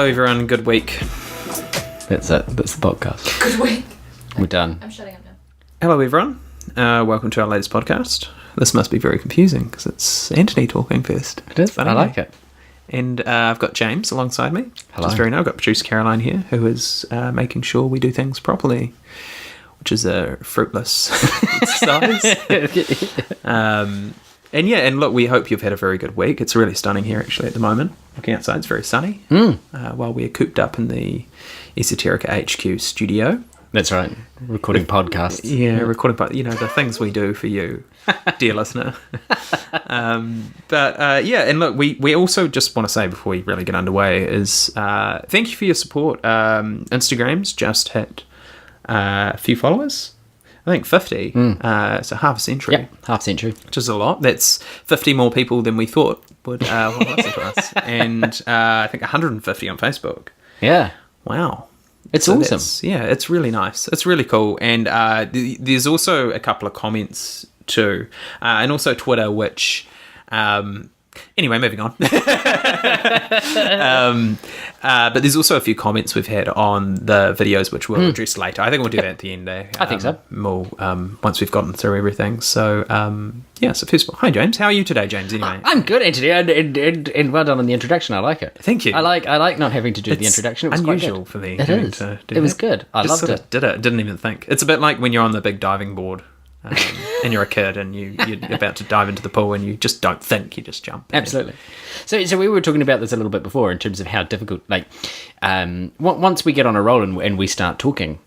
Hello, everyone. Good week. That's it. That's the podcast. Good week. We're done. I'm shutting up now. Hello, everyone. Welcome to our latest podcast. This must be very confusing because it's Anthony talking first. It is. I like it. And I've got James alongside me. Hello. Which is very nice. I've got producer Caroline here, who is making sure we do things properly, which is a fruitless exercise. And look, we hope you've had a very good week. It's really stunning here, actually, at the moment. Looking outside, it's very sunny. While we're cooped up in the Esoterica HQ studio. That's right. Recording podcasts. Yeah, recording, the things we do for you, dear listener. And look, we also just want to say before we really get underway is thank you for your support. Instagram's just hit a few followers. I think 50. So half a century. Yep, half century. Which is a lot. That's 50 more people than we thought would want to listen to us. And I think 150 on Facebook. Yeah. Wow. It's awesome. Yeah, it's really nice. It's really cool. And there's also a couple of comments too. And also Twitter, which... anyway, moving on. But there's also a few comments we've had on the videos, which we'll address later. I think we'll do that at the end. I think so. Once we've gotten through everything. So, so first of all, hi, James. How are you today, James, anyway? I'm good, Anthony, and well done on the introduction. I like it. Thank you. I like not having to do the introduction. It was unusual quite good. for me. It is. It was good. I loved it. Didn't even think. It's a bit like when you're on the big diving board. And you're a kid and you're about to dive into the pool and you just don't think, you just jump. Absolutely. So we were talking about this a little bit before in terms of how difficult, once we get on a roll and we start talking,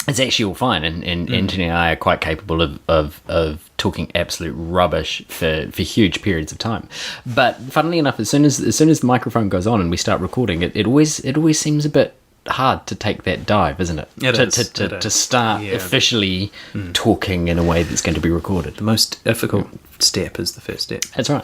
it's actually all fine. And Anthony and I are quite capable of talking absolute rubbish for huge periods of time. But funnily enough, as soon as the microphone goes on and we start recording, it always seems a bit hard to take that dive, isn't it? To start officially talking in a way that's going to be recorded. The most difficult step is the first step. That's right.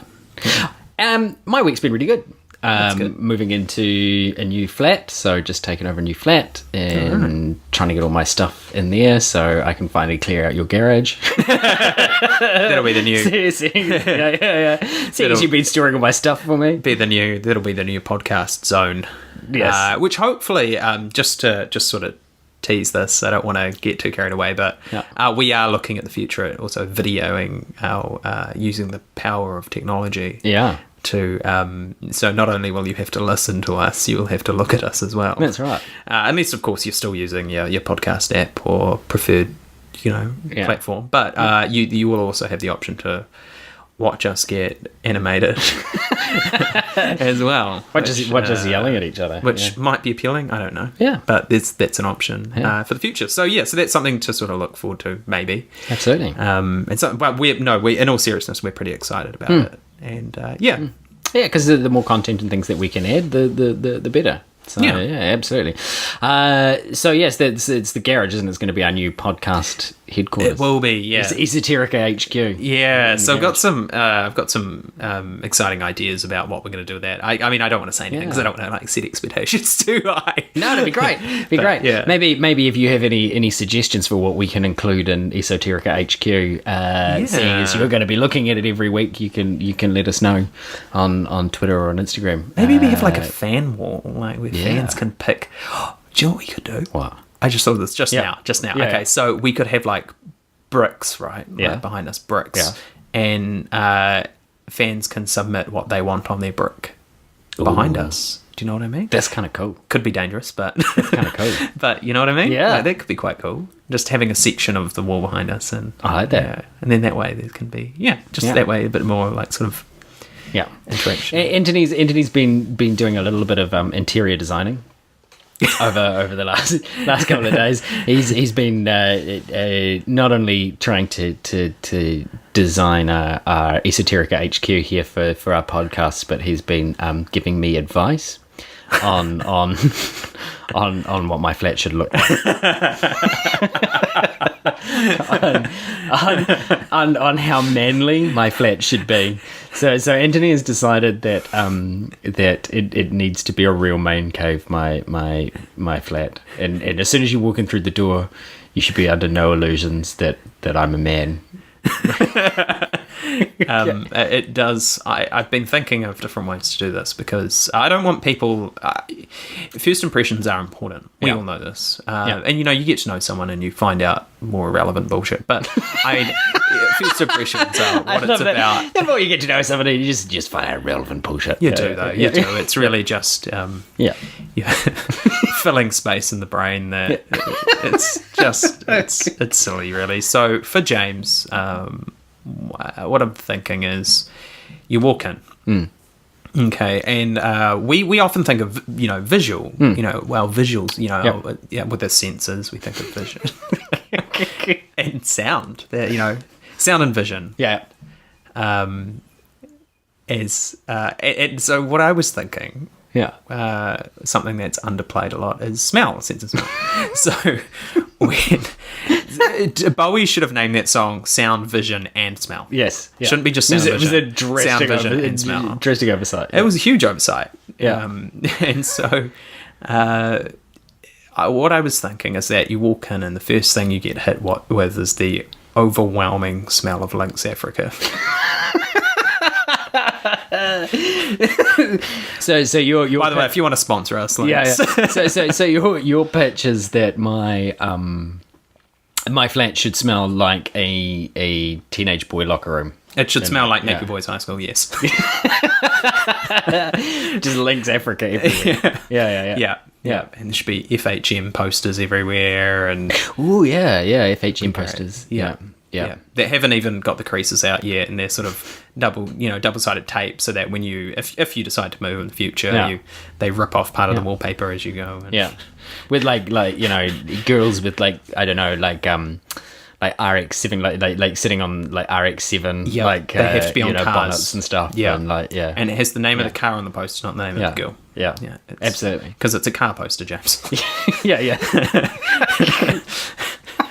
My week's been really good. Good. Moving into a new flat, so just taking over a new flat and trying to get all my stuff in there so I can finally clear out your garage. That'll be the new. Seeing as you've been storing all my stuff for me. That'll be the new podcast zone. Yes. Which hopefully, just sort of tease this, I don't want to get too carried away, but we are looking at the future at also videoing our using the power of technology. Yeah. So not only will you have to listen to us, you will have to look at us as well. That's right. Unless, of course, you're still using your podcast app or preferred, platform. But you will also have the option to watch us get animated as well. Just yelling at each other. Which might be appealing, I don't know. Yeah. But that's an option for the future. So so that's something to sort of look forward to, maybe. Absolutely. And so, but we in all seriousness, we're pretty excited about it. And yeah, because the more content and things that we can add, the better. So yeah, absolutely. So yes, it's the garage, isn't it? It's going to be our new podcast headquarters. It will be, yeah. It's Esoterica HQ. Yeah. So I've got some exciting ideas about what we're going to do with that. I mean, I don't want to say anything because I don't want to set expectations too high. No, it'd be great. Great. Yeah. Maybe if you have any suggestions for what we can include in Esoterica HQ, seeing as you're going to be looking at it every week, you can let us know on Twitter or on Instagram. Maybe we have like a fan wall, like where fans can pick. Do you know what we could do? What? I just thought of this just now. Yeah. Okay, so we could have like bricks, right? Yeah. Like behind us, bricks. Yeah. And fans can submit what they want on their brick behind us. Do you know what I mean? That's kind of cool. Could be dangerous, but... That's kind of cool. But you know what I mean? Yeah. Like, that could be quite cool. Just having a section of the wall behind us. And I like that. Yeah. And then that way there can be... that way a bit more like sort of... Yeah. Interaction. Anthony's been doing a little bit of interior designing over the last couple of days. He's been not only trying to design our Esoterica HQ here for our podcasts, but he's been giving me advice on what my flat should look like. on how manly my flat should be. So Anthony has decided that it needs to be a real man cave, my flat. And as soon as you walk in through the door, you should be under no illusions that I'm a man. It does. I've been thinking of different ways to do this because I don't want people. First impressions are important. We all know this, and you get to know someone and you find out more relevant bullshit. But first impressions are what it's about. The more you get to know somebody, you just find out relevant bullshit. You do though. You do. It's really just filling space in the brain. That it's silly, really. So for James, what I'm thinking is, you walk in. Okay, and we often think of visual, visuals, with the senses we think of vision and sound, sound and vision. Yeah. And so what I was thinking, something that's underplayed a lot is smell, sense of smell. So Bowie should have named that song "Sound, Vision, and Smell." Yes, shouldn't be just sound, vision. Was it sound, vision, and smell? Drastic oversight. It was a huge oversight. Yeah, and so what I was thinking is that you walk in, and the first thing you get hit with is the overwhelming smell of Lynx Africa. So your by the way, if you want to sponsor us, Lynx. So your pitch is that my flat should smell like a teenage boy locker room. It should smell like Nappy Boys High School, yes. Just Lynx Africa everywhere. Yeah. And there should be FHM posters everywhere, and FHM posters. Yeah. They haven't even got the creases out yet, and they're sort of double-sided tape, so that when if you decide to move in the future, they rip off part of the wallpaper as you go. And with like girls with like RX-7, like sitting on like RX-7, they have to be on cars. Bonnets and stuff. Yeah, and and it has the name of the car on the poster, not the name of the girl. Yeah, absolutely, because it's a car poster, James. yeah.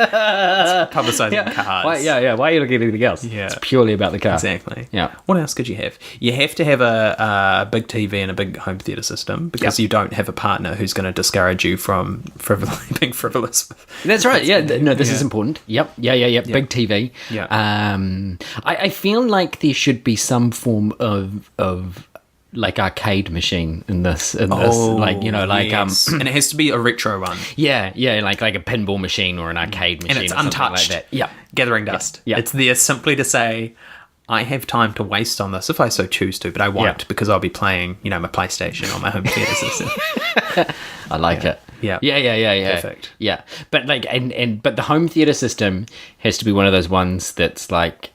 Publicising cars. Why are you looking at anything else? Yeah. It's purely about the car. Exactly. Yeah. What else could you have? You have to have a big TV and a big home theatre system, because you don't have a partner who's going to discourage you from being frivolous. That's right. Yeah. No, this is important. Yep. Yeah. Big TV. Yeah. I feel like there should be some form of like arcade machine in this, yes. And it has to be a retro one. Yeah, like a pinball machine or an arcade machine, and it's or untouched. Like that. Yeah, gathering dust. Yeah. It's there simply to say, I have time to waste on this if I so choose to, but I won't because I'll be playing, my PlayStation on my home theatre system. I like it. Yeah. Perfect. Yeah, but but the home theatre system has to be one of those ones that's like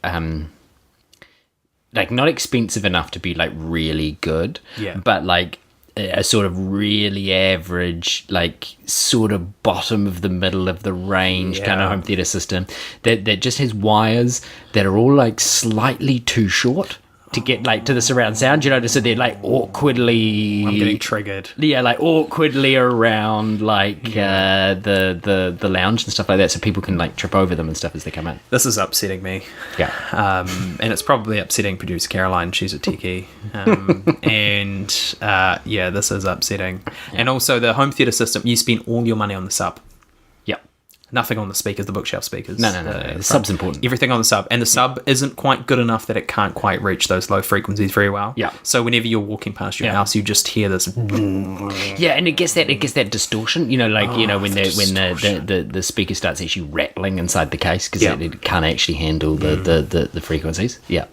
not expensive enough to be like really good, but like a sort of really average, like sort of bottom of the middle of the range kind of home theatre system that just has wires that are all like slightly too short to get like to the surround sound, so they're like awkwardly. I'm getting triggered. Yeah, like awkwardly around like the lounge and stuff like that, so people can like trip over them and stuff as they come in. This is upsetting me. Yeah, and it's probably upsetting producer Caroline. She's a techie, and this is upsetting. Yeah. And also the home theatre system, you spend all your money on the sub. Nothing on the speakers, the bookshelf speakers. No. The sub's important. Everything on the sub. And the sub isn't quite good enough that it can't quite reach those low frequencies very well. Yeah. So whenever you're walking past your house, you just hear this. Yeah, and it gets that distortion, when the speaker starts actually rattling inside the case, because it can't actually handle the frequencies. Yeah.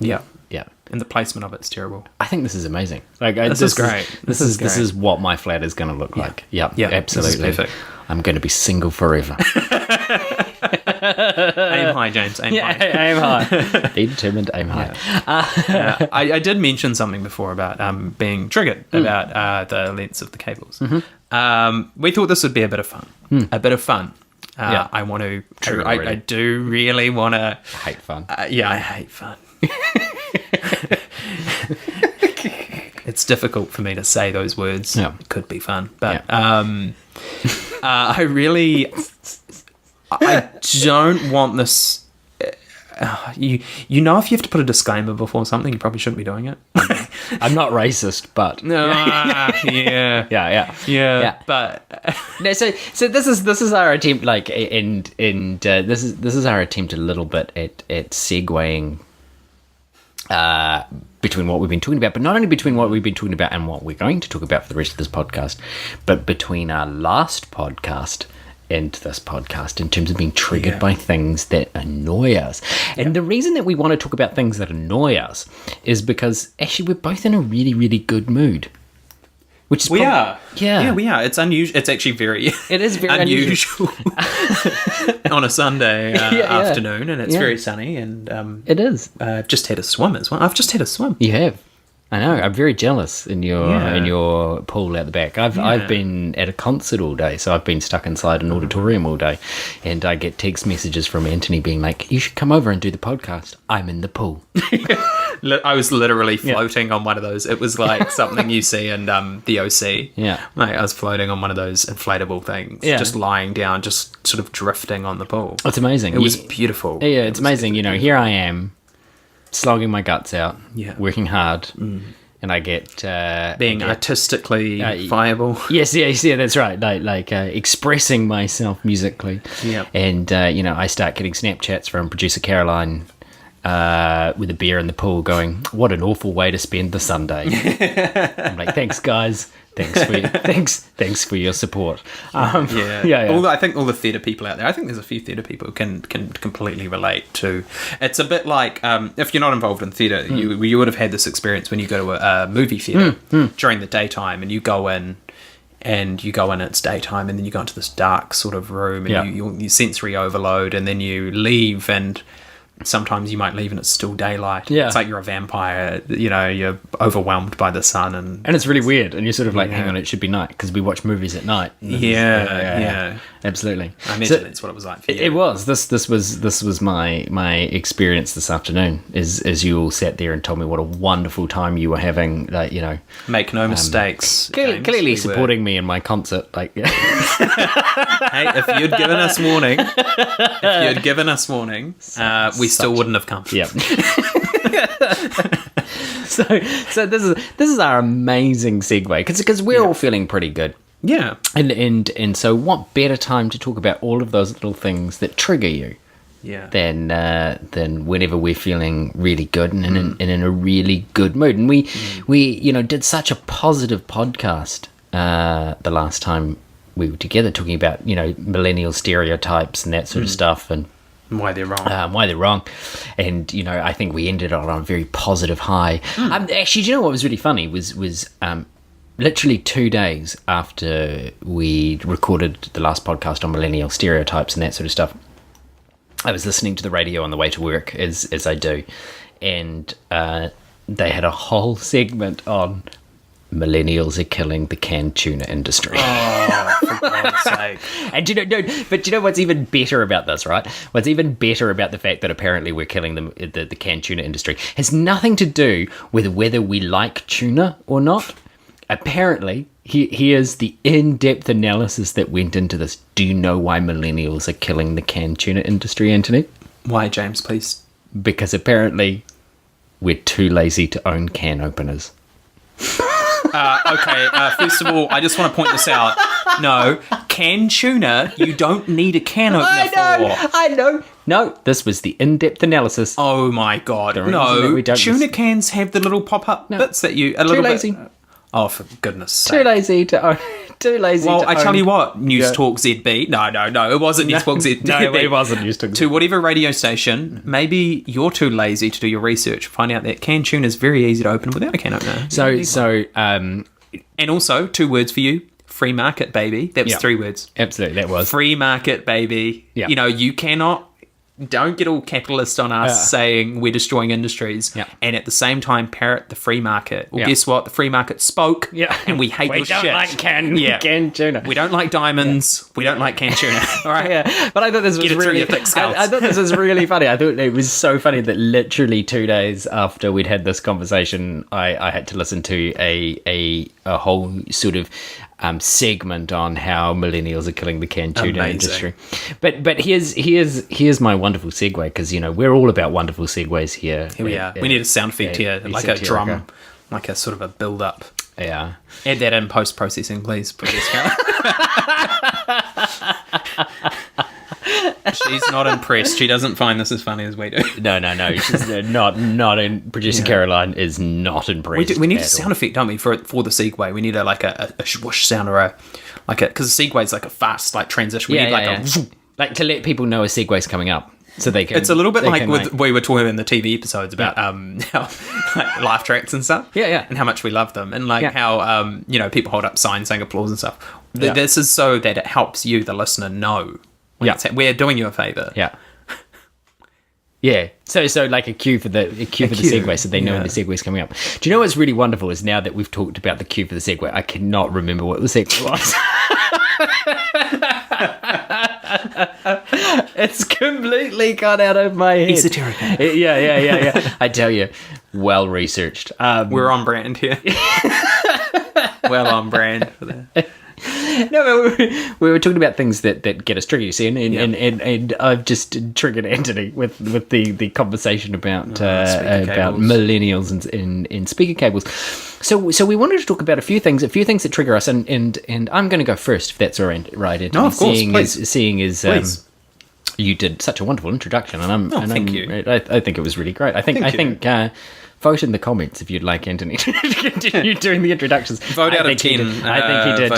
And the placement of it's terrible. I think this is amazing. This is great. This is what my flat is going to look like. Yeah, absolutely. This is perfect. I'm going to be single forever. Aim high, James. Aim high. Aim high. Be determined. Aim high. I did mention something before about being triggered about the lengths of the cables. Mm-hmm. We thought this would be a bit of fun. I want to. I do really want to. I hate fun. I hate fun. It's difficult for me to say those words. Yeah. It could be fun, but I don't want this. If you have to put a disclaimer before something, you probably shouldn't be doing it. I'm not racist, but yeah. But no, so this is our attempt, this is our attempt a little bit at segueing between what we've been talking about, but not only between what we've been talking about and what we're going to talk about for the rest of this podcast, but between our last podcast and this podcast in terms of being triggered by things that annoy us. And the reason that we want to talk about things that annoy us is because actually we're both in a really, really good mood. Which is we are. Yeah, we are. It's unusual. It's actually it is very unusual on a Sunday afternoon, and it's very sunny. And it is. Just had a swim as well. I've just had a swim. You have. I know. I'm very jealous in your pool out the back. I've been at a concert all day, so I've been stuck inside an auditorium all day, and I get text messages from Anthony being like, "You should come over and do the podcast. I'm in the pool." I was literally floating on one of those. It was like something you see in the OC. Yeah, like I was floating on one of those inflatable things, just lying down, just sort of drifting on the pool. It's amazing. It was beautiful. Yeah, it's amazing. You know, here I am, slogging my guts out, working hard, and I get being artistically viable. Yes, that's right. Like expressing myself musically. Yeah, and I start getting Snapchats from producer Caroline with a beer in the pool, going, "What an awful way to spend the Sunday." I'm like, "Thanks, guys. Thanks for your support." I think all the theatre people out there, I think there's a few theatre people who can completely relate to. It's a bit like if you're not involved in theatre, you would have had this experience when you go to a movie theatre during the daytime, and you go in. And you go in, it's daytime, and then you go into this dark sort of room, and you sensory overload, and then you leave, and sometimes you might leave and it's still daylight. Yeah. It's like you're a vampire, you're overwhelmed by the sun. And it's really weird, and you're sort of like, hang on, it should be night, because we watch movies at night. Yeah. Absolutely. I imagine that's what it was like for you. It was. This was my experience this afternoon, as you all sat there and told me what a wonderful time you were having. Make no mistakes. Clearly supporting me in my concert. Hey, if you'd given us warning, we still wouldn't have come. Yeah. So this is our amazing segue, because we're all feeling pretty good. Yeah. And so what better time to talk about all of those little things that trigger you than whenever we're feeling really good and in a really good mood. And we did such a positive podcast the last time we were together, talking about millennial stereotypes and that sort of stuff, and why they're wrong. And I think we ended on a very positive high. Actually, do you know what was really funny was literally 2 days after we recorded the last podcast on millennial stereotypes and that sort of stuff, I was listening to the radio on the way to work, as I do, and they had a whole segment on millennials are killing the canned tuna industry. Oh, for God's sake. And do you know what's even better about this, right? What's even better about the fact that apparently we're killing the canned tuna industry has nothing to do with whether we like tuna or not. Apparently, here's the in-depth analysis that went into this. Do you know why millennials are killing the canned tuna industry, Anthony? Why, James, please? Because apparently we're too lazy to own can openers. Okay, first of all, I just want to point this out. No, canned tuna, you don't need a can opener for. I know. No, this was the in-depth analysis. Oh my God. No, tuna cans have the little pop-up bits that you... Too lazy. Oh, for goodness sake. Too lazy to own. Well, I tell you what, News Talk ZB. No, it wasn't News Talk ZB. No, it wasn't News Talk ZB. To whatever radio station, maybe you're too lazy to do your research. Find out that canned tuna is very easy to open without a can opener. And also, 2 words for you. Free market, baby. That was 3 words. Absolutely, that was. Free market, baby. Yeah. You cannot... Don't get all capitalist on us saying we're destroying industries and at the same time parrot the free market. Well, guess what? The free market spoke and we hate your shit. We don't like canned tuna. We don't like diamonds. We don't like canned tuna. All right? But I thought this was really... I thought this was really funny. I thought it was so funny that literally 2 days after we'd had this conversation, I had to listen to a whole sort of... segment on how millennials are killing the canned tuna industry. But here's my wonderful segue, because we're all about wonderful segues here. Here we are. We need a sound effect here, like a drum, like a sort of a build up. Yeah. Add that in post processing, please. She's not impressed. She doesn't find this as funny as we do. No. She's not in. Producer Caroline is not impressed. We need a sound effect, don't we, for the segue? We need a whoosh sound or because the segue's like a fast transition. We need like to let people know a segue's coming up. So they can. It's a little bit like we were talking in the TV episodes about how laugh tracks and stuff. Yeah. And how much we love them, and how people hold up signs saying applause and stuff. Yeah. This is so that it helps you, the listener, know. We're doing you a favor. Yeah. Yeah. So like a cue for the segue, so they know when the segue is coming up. Do you know what's really wonderful is now that we've talked about the cue for the segue, I cannot remember what the segue was. It's completely gone out of my head. Esoterica. Yeah. I tell you, well researched. We're on brand here. Well on brand for that. No, we were talking about things that get us triggered, you see, and I've just triggered Anthony with the conversation about millennials in speaker cables. So we wanted to talk about a few things that trigger us, and I'm going to go first, if that's all right, Anthony. No, of course, please. Seeing as you did such a wonderful introduction, thank you. I think it was really great. I think. Vote in the comments if you'd like Anthony to continue doing the introductions. Vote out of 10. I think he did.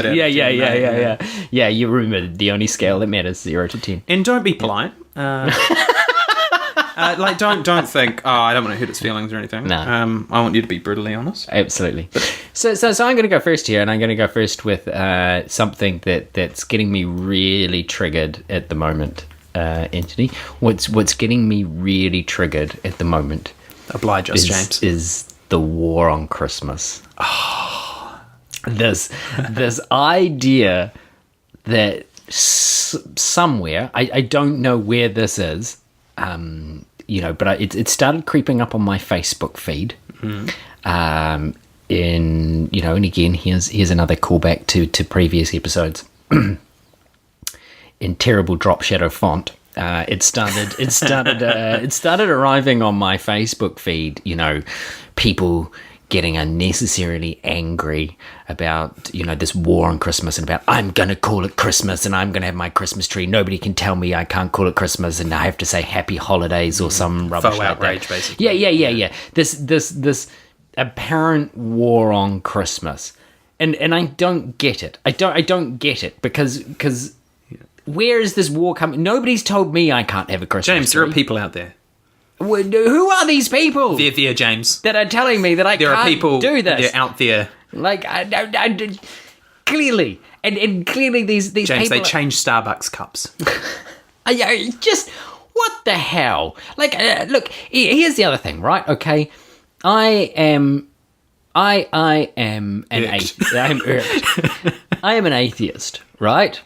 Yeah. You remember the only scale that matters, 0 to 10. And don't be polite. Don't think, I don't want to hurt its feelings or anything. No. I want you to be brutally honest. Absolutely. So I'm going to go first here, and I'm going to go first with something that's getting me really triggered at the moment, Anthony. What's getting me really triggered at the moment? Oblige us, James. Is the war on Christmas. This idea that somewhere, I don't know where this is, but it started creeping up on my Facebook feed. And again, here's another callback to previous episodes. In terrible drop shadow font. It started arriving on my Facebook feed, people getting unnecessarily angry about, this war on Christmas and about, I'm going to call it Christmas and I'm going to have my Christmas tree. Nobody can tell me I can't call it Christmas and I have to say happy holidays or some rubbish faux like outrage, that. basically. Yeah. This apparent war on Christmas. And I don't get it. I don't get it because where is this war coming? Nobody's told me I can't have a Christmas James, tree. there are people out there. Who are these people? They're there, James. That are telling me that I there can't are people, do this. They're out there. Clearly. And clearly these James, people... they change Starbucks cups. Just, what the hell? Look, here's the other thing, right? Okay, I am an atheist. I am an atheist, right?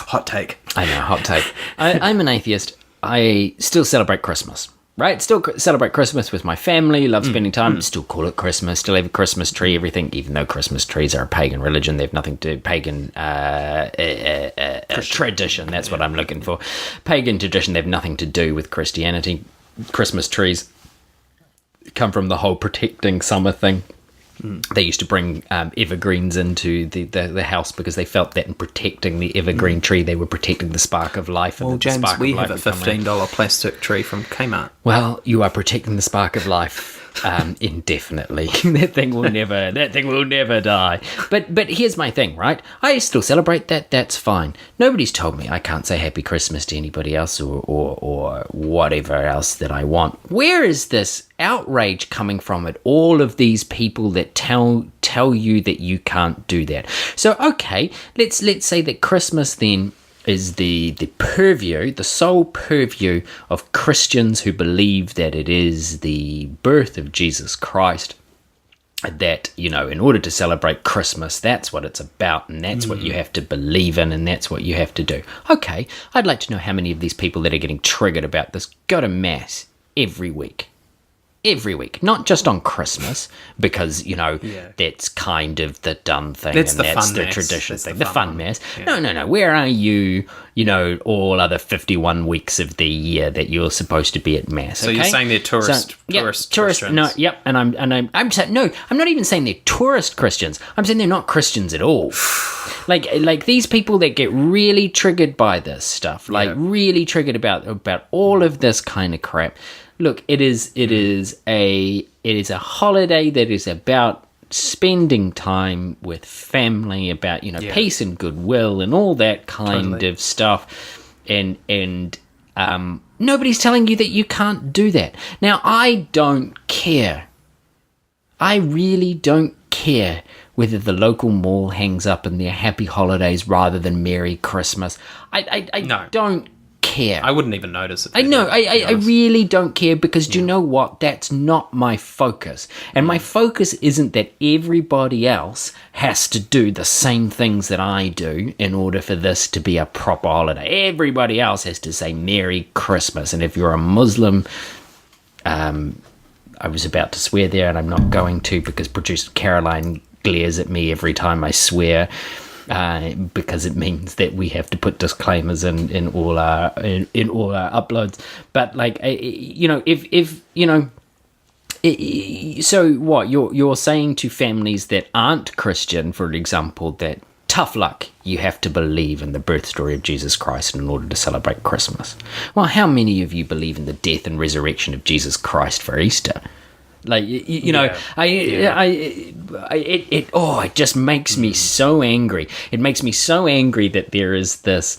Hot take. I know, hot take. I'm an atheist. I still celebrate Christmas, right? Still celebrate Christmas with my family, love spending time, still call it Christmas, still have a Christmas tree, everything, even though Christmas trees are a pagan religion. They have nothing to do, pagan tradition, that's what I'm looking for. Pagan tradition, they have nothing to do with Christianity. Christmas trees come from the whole protecting summer thing. They used to bring evergreens into the house because they felt that in protecting the evergreen tree, they were protecting the spark of life. Well, James, we have a $15 plastic tree from Kmart. Well, you are protecting the spark of life indefinitely. That thing will never die. But here's my thing, right? I still celebrate that. That's fine. Nobody's told me I can't say Happy Christmas to anybody else or whatever else that I want. Where is this outrage coming from at all of these people that tell you that you can't do that? So okay, let's say that Christmas then is the sole purview of Christians who believe that it is the birth of Jesus Christ, that, in order to celebrate Christmas, that's what it's about, and that's what you have to believe in, and that's what you have to do. Okay, I'd like to know how many of these people that are getting triggered about this go to Mass every week. every week, not just on Christmas, because, Yeah. that's kind of the done thing. That's and the that's fun the mass. tradition That's thing, the the fun fun one. mass. Yeah. No. Where are you, all other 51 weeks of the year that you're supposed to be at mass? So you're saying they're tourist Christians? No, yep. And I'm saying, no, I'm not even saying they're tourist Christians. I'm saying they're not Christians at all. like these people that get really triggered by this stuff, really triggered about all of this kind of crap. Look, it is a holiday that is about spending time with family, about peace and goodwill and all that kind of stuff, and nobody's telling you that you can't do that. Now, I don't care. I really don't care whether the local mall hangs up in their Happy Holidays rather than Merry Christmas. I No. don't care. I wouldn't even notice it. I know, I really don't care, because do you know what? That's not my focus. And my focus isn't that everybody else has to do the same things that I do in order for this to be a proper holiday. Everybody else has to say Merry Christmas. And if you're a Muslim, I was about to swear there, and I'm not going to, because producer Caroline glares at me every time I swear. Because it means that we have to put disclaimers in all our uploads. But so what you're saying to families that aren't Christian, for example, that tough luck, you have to believe in the birth story of Jesus Christ in order to celebrate Christmas. Well, how many of you believe in the death and resurrection of Jesus Christ for Easter? It just makes me so angry. It makes me so angry that there is this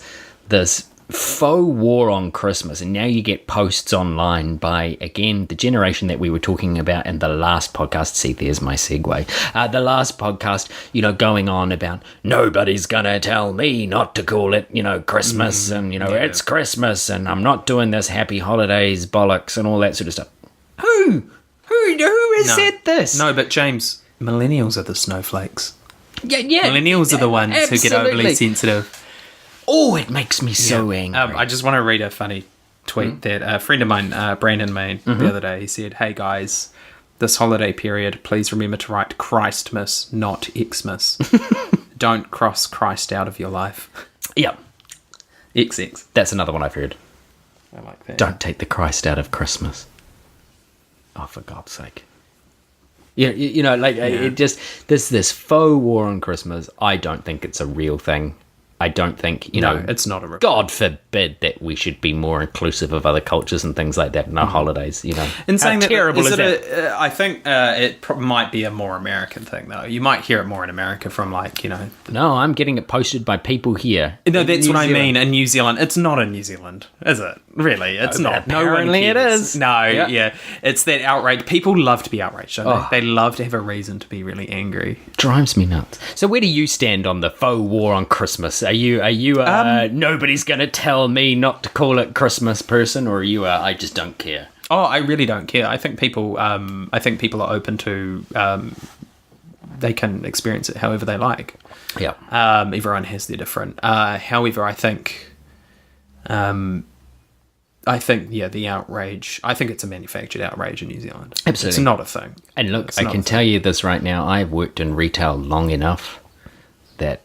faux war on Christmas, and now you get posts online by, again, the generation that we were talking about in the last podcast. See, there's my segue. The last podcast, going on about nobody's gonna tell me not to call it, Christmas, and it's Christmas, and I'm not doing this Happy Holidays bollocks and all that sort of stuff. Who has said this? No, but James, millennials are the snowflakes. Yeah. Millennials are the ones who get overly sensitive. Oh, it makes me so angry. I just want to read a funny tweet that a friend of mine, Brandon, made the other day. He said, "Hey guys, this holiday period, please remember to write Christmas, not Xmas. Don't cross Christ out of your life." Yep. XX. That's another one I've heard. I like that. Don't take the Christ out of Christmas. Oh, for God's sake. It just, there's this faux war on Christmas. I don't think it's a real thing. I don't think, it's not a real God forbid that we should be more inclusive of other cultures and things like that in our holidays, In saying How that, terrible is it that? I think it might be a more American thing, though. You might hear it more in America from, No, I'm getting it posted by people here. No, that's what I mean. In New Zealand, it's not in New Zealand, is it? Really, it's not. Apparently it is. No, yeah, it's that outrage. People love to be outraged, don't they? They love to have a reason to be really angry. Drives me nuts. So where do you stand on the faux war on Christmas? Are you nobody's going to tell me not to call it Christmas person, or are you I just don't care? Oh, I really don't care. I think people are open to. They can experience it however they like. Yeah. Everyone has their different. However, I think, the outrage. I think it's a manufactured outrage in New Zealand. Absolutely, it's not a thing. And look, I can tell you this right now. I've worked in retail long enough that,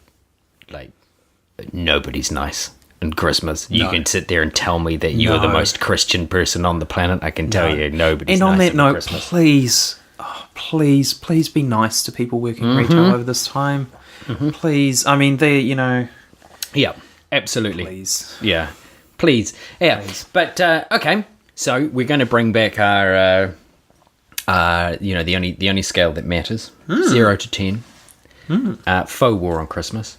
nobody's nice in Christmas. You can sit there and tell me that you're the most Christian person on the planet. I can tell you nobody's nice. And on that note, Christmas. please be nice to people working retail over this time. Please, I mean, yeah, absolutely. Please. Yeah, please. Yeah, please. But okay, so we're going to bring back our, the only scale that matters, 0 to 10. Faux war on Christmas.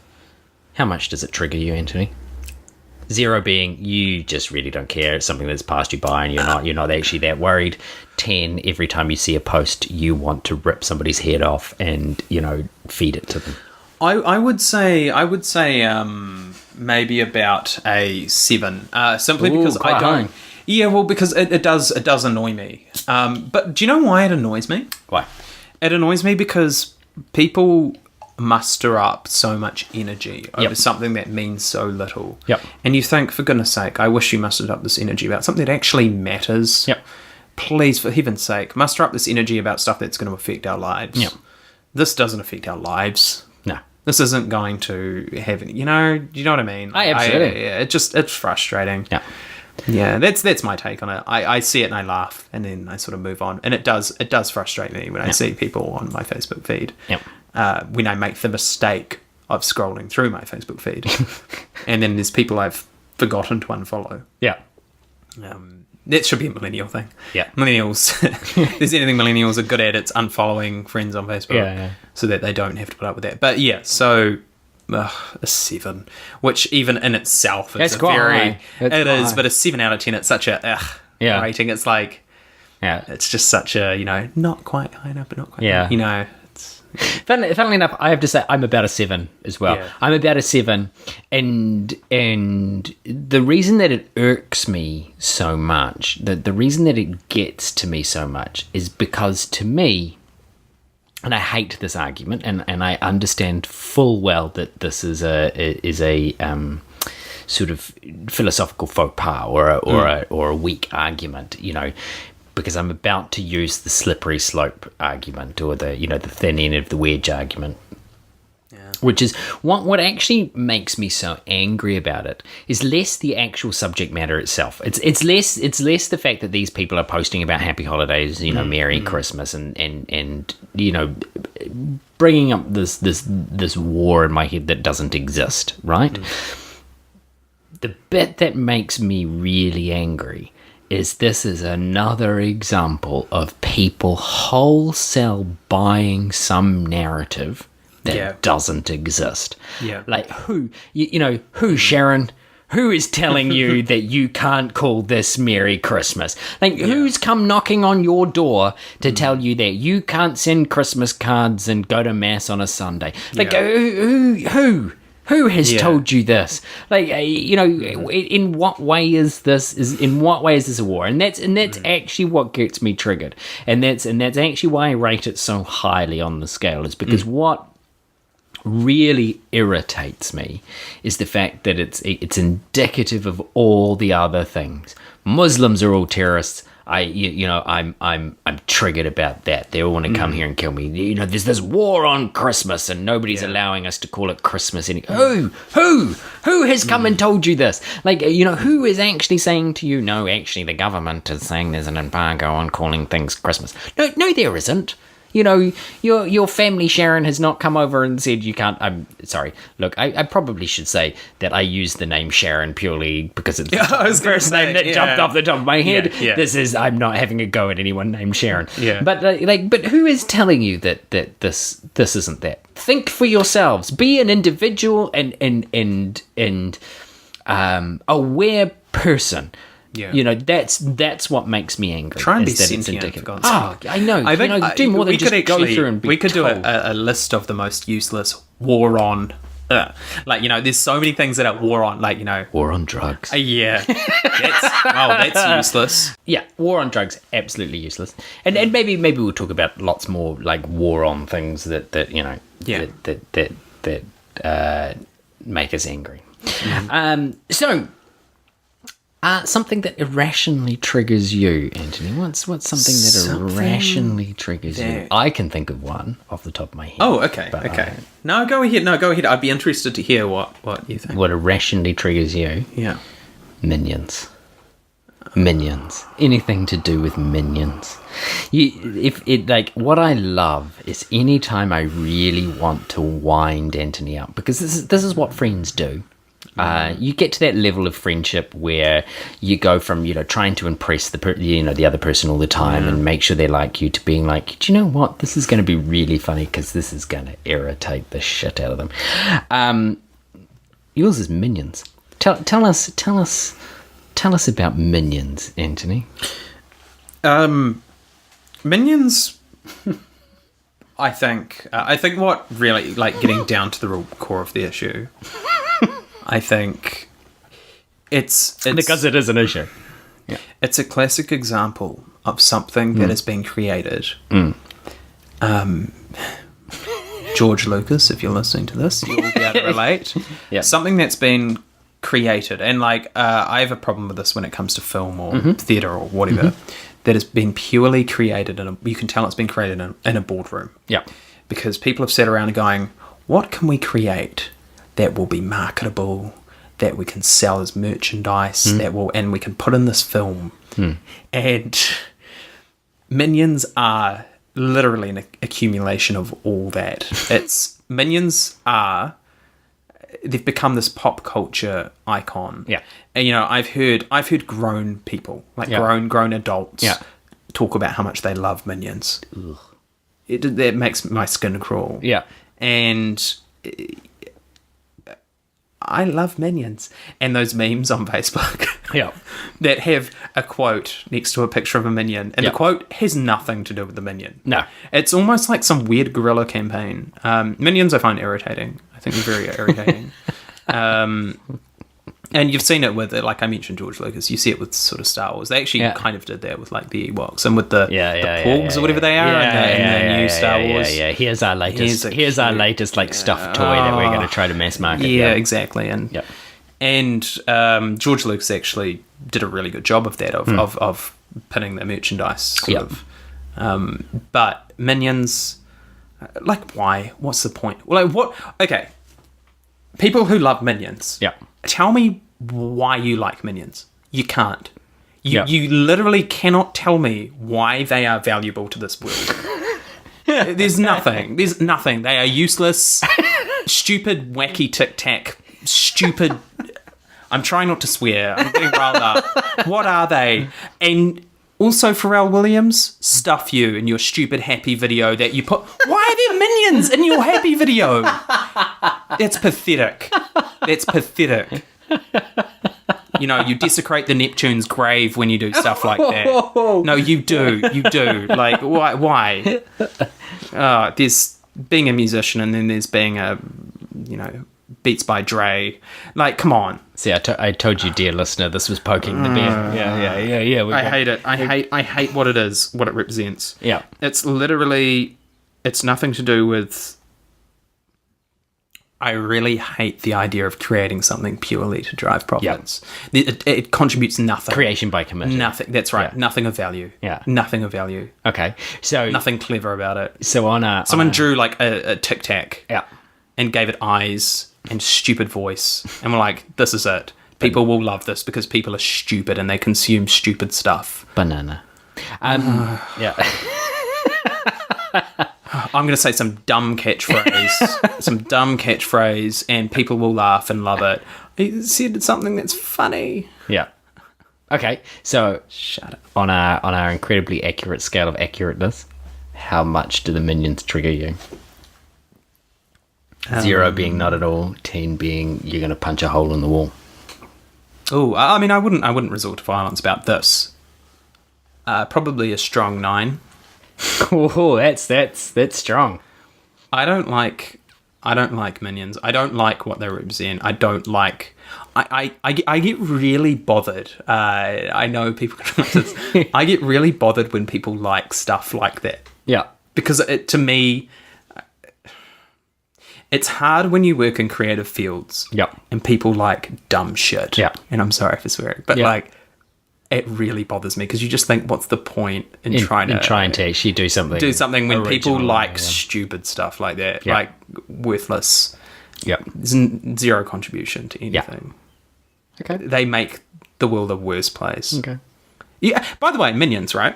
How much does it trigger you, Anthony? 0 being you just really don't care. It's something that's passed you by, and you're not actually that worried. 10, every time you see a post, you want to rip somebody's head off and feed it to them. I would say maybe about a 7. Simply because I don't. High. Yeah, well, because it does annoy me. But do you know why it annoys me? Why? It annoys me because people muster up so much energy over something that means so little. Yep. And you think, for goodness sake, I wish you mustered up this energy about something that actually matters. Yep. please, for heaven's sake, muster up this energy about stuff that's going to affect our lives. Yeah. This doesn't affect our lives. No. This isn't going to have any, you know what I mean? Absolutely. It's frustrating. Yeah. Yeah, that's my take on it. I see it and I laugh, and then I sort of move on. And it does frustrate me when I see people on my Facebook feed. Yeah. When I make the mistake of scrolling through my Facebook feed, and then there's people I've forgotten to unfollow. Yeah. That should be a millennial thing. Yeah. Millennials, if there's anything millennials are good at, it's unfollowing friends on Facebook, so that they don't have to put up with that. But yeah, so a 7, which even in itself is It is, but a 7 out of 10. It's such a rating. It's like, it's just such a not quite high enough, but not quite. High. It's Funnily enough, I have to say I'm about a 7 as well. Yeah. I'm about a 7, and the reason that it irks me so much, the reason that it gets to me so much, is because to me, and I hate this argument, and I understand full well that this is a sort of philosophical faux pas or a weak argument, because I'm about to use the slippery slope argument, or the thin end of the wedge argument. Which is what actually makes me so angry about it is less the actual subject matter itself. It's less the fact that these people are posting about happy holidays, Merry Christmas, and bringing up this war in my head that doesn't exist, right? The bit that makes me really angry is this is another example of people wholesale buying some narrative that doesn't exist. Yeah. Like who Sharon, who is telling you that you can't call this Merry Christmas? Like who's come knocking on your door to tell you that you can't send Christmas cards and go to mass on a Sunday? Like who has told you this? Like in what way is this a war? And that's actually what gets me triggered. And that's actually why I rate it so highly on the scale, is because what really irritates me is the fact that it's indicative of all the other things. Muslims are all terrorists. I'm triggered about that. They all want to come here and kill me. There's this war on Christmas, and nobody's allowing us to call it Christmas. Who has come and told you this? Like, who is actually saying to you, no, actually the government is saying there's an embargo on calling things Christmas. No, there isn't. Your family, Sharon, has not come over and said you can't. I'm sorry. Look, I probably should say that I use the name Sharon purely because it's the first name that jumped off the top of my head. I'm not having a go at anyone named Sharon. Yeah. But but who is telling you that this isn't that? Think for yourselves. Be an individual and aware person. Yeah. That's what makes me angry. Try and be sentient, for God's sake. I know. I think do more than just go through and be we could told. do a list of the most useless war on. There's so many things that are war on, war on drugs. That's useless. Yeah, war on drugs, absolutely useless. And maybe we'll talk about lots more like war on things that make us angry. So. Something that irrationally triggers you, Anthony. What's something that irrationally triggers you? I can think of one off the top of my head. Oh, okay. No, go ahead. I'd be interested to hear what you think. What irrationally triggers you? Yeah. Minions. Anything to do with minions. What I love is anytime I really want to wind Anthony up, because this is what friends do. You get to that level of friendship where you go from trying to impress the other person all the time and make sure they like you, to being like, do you know what, this is going to be really funny because this is going to irritate the shit out of them. Yours is minions. Tell us about minions, Anthony. Minions. I think what really, getting down to the real core of the issue. I think it's because it is an issue. Yeah. It's a classic example of something that has been created. George Lucas, if you're listening to this, you'll be able to relate. Yeah. Something that's been created, and I have a problem with this when it comes to film or theatre or whatever. that has been purely created, you can tell it's been created in a boardroom. Yeah. Because people have sat around and going, what can we create that will be marketable, that we can sell as merchandise, and we can put in this film. And Minions are literally an accumulation of all that. They've become this pop culture icon. Yeah. And I've heard grown people, like grown adults, talk about how much they love Minions. Ugh. That makes my skin crawl. Yeah. And I love Minions. And those memes on Facebook that have a quote next to a picture of a minion. And the quote has nothing to do with the minion. No. It's almost like some weird guerrilla campaign. Minions I find irritating. I think they're very irritating. And you've seen it with, like I mentioned, George Lucas. You see it with sort of Star Wars. They actually kind of did that with like the Ewoks and with the Porgs or whatever they are in the new Star Wars. Yeah. Here's our latest like stuffed toy that we're going to try to mass market. Yeah, exactly. And George Lucas actually did a really good job of that, of pinning the merchandise sort of. But Minions, like, why? What's the point? Well, like, what? Okay, people who love Minions. Yeah. Tell me why you like Minions. You can't. You literally cannot tell me why they are valuable to this world. There's nothing. They are useless, stupid, wacky tic-tac, stupid... I'm trying not to swear. I'm getting riled up. What are they? And also, Pharrell Williams, stuff you in your stupid happy video that you put... Why are there minions in your happy video? That's pathetic. You desecrate the Neptune's grave when you do stuff like that. No, you do. Like, why? There's being a musician and then there's being a, Beats by Dre. Like, come on. See, I told you, dear listener, this was poking the bear. Yeah. I hate it. I hate what it is, what it represents. Yeah. It's literally, it's nothing to do with... I really hate the idea of creating something purely to drive profits. Yep. It contributes nothing. Creation by commission. Nothing. That's right. Yeah. Nothing of value. Yeah. Nothing of value. Okay. So nothing clever about it. So someone drew like a tic tac. Yeah. And gave it eyes and stupid voice, and we're like, this is it. People will love this because people are stupid and they consume stupid stuff. Banana. Yeah. I'm going to say some dumb catchphrase, and people will laugh and love it. He said something that's funny. Yeah. Okay, so shut up. On our incredibly accurate scale of accurateness, how much do the minions trigger you? 0 being not at all, 10 being you're going to punch a hole in the wall. Oh, I mean, I wouldn't resort to violence about this. Probably a strong 9. Oh, that's strong. I don't like minions. I don't like what they represent. I don't like. I get really bothered. I know people can like this. I get really bothered when people like stuff like that. Yeah, because to me, it's hard when you work in creative fields. Yep. And people like dumb shit. Yeah. And I'm sorry for swearing, but like, it really bothers me because you just think, what's the point in trying to actually do something? Do something when people like stupid stuff like that, like worthless. Yep. There's zero contribution to anything. Okay. They make the world a worse place. Okay. Yeah. By the way, Minions, right?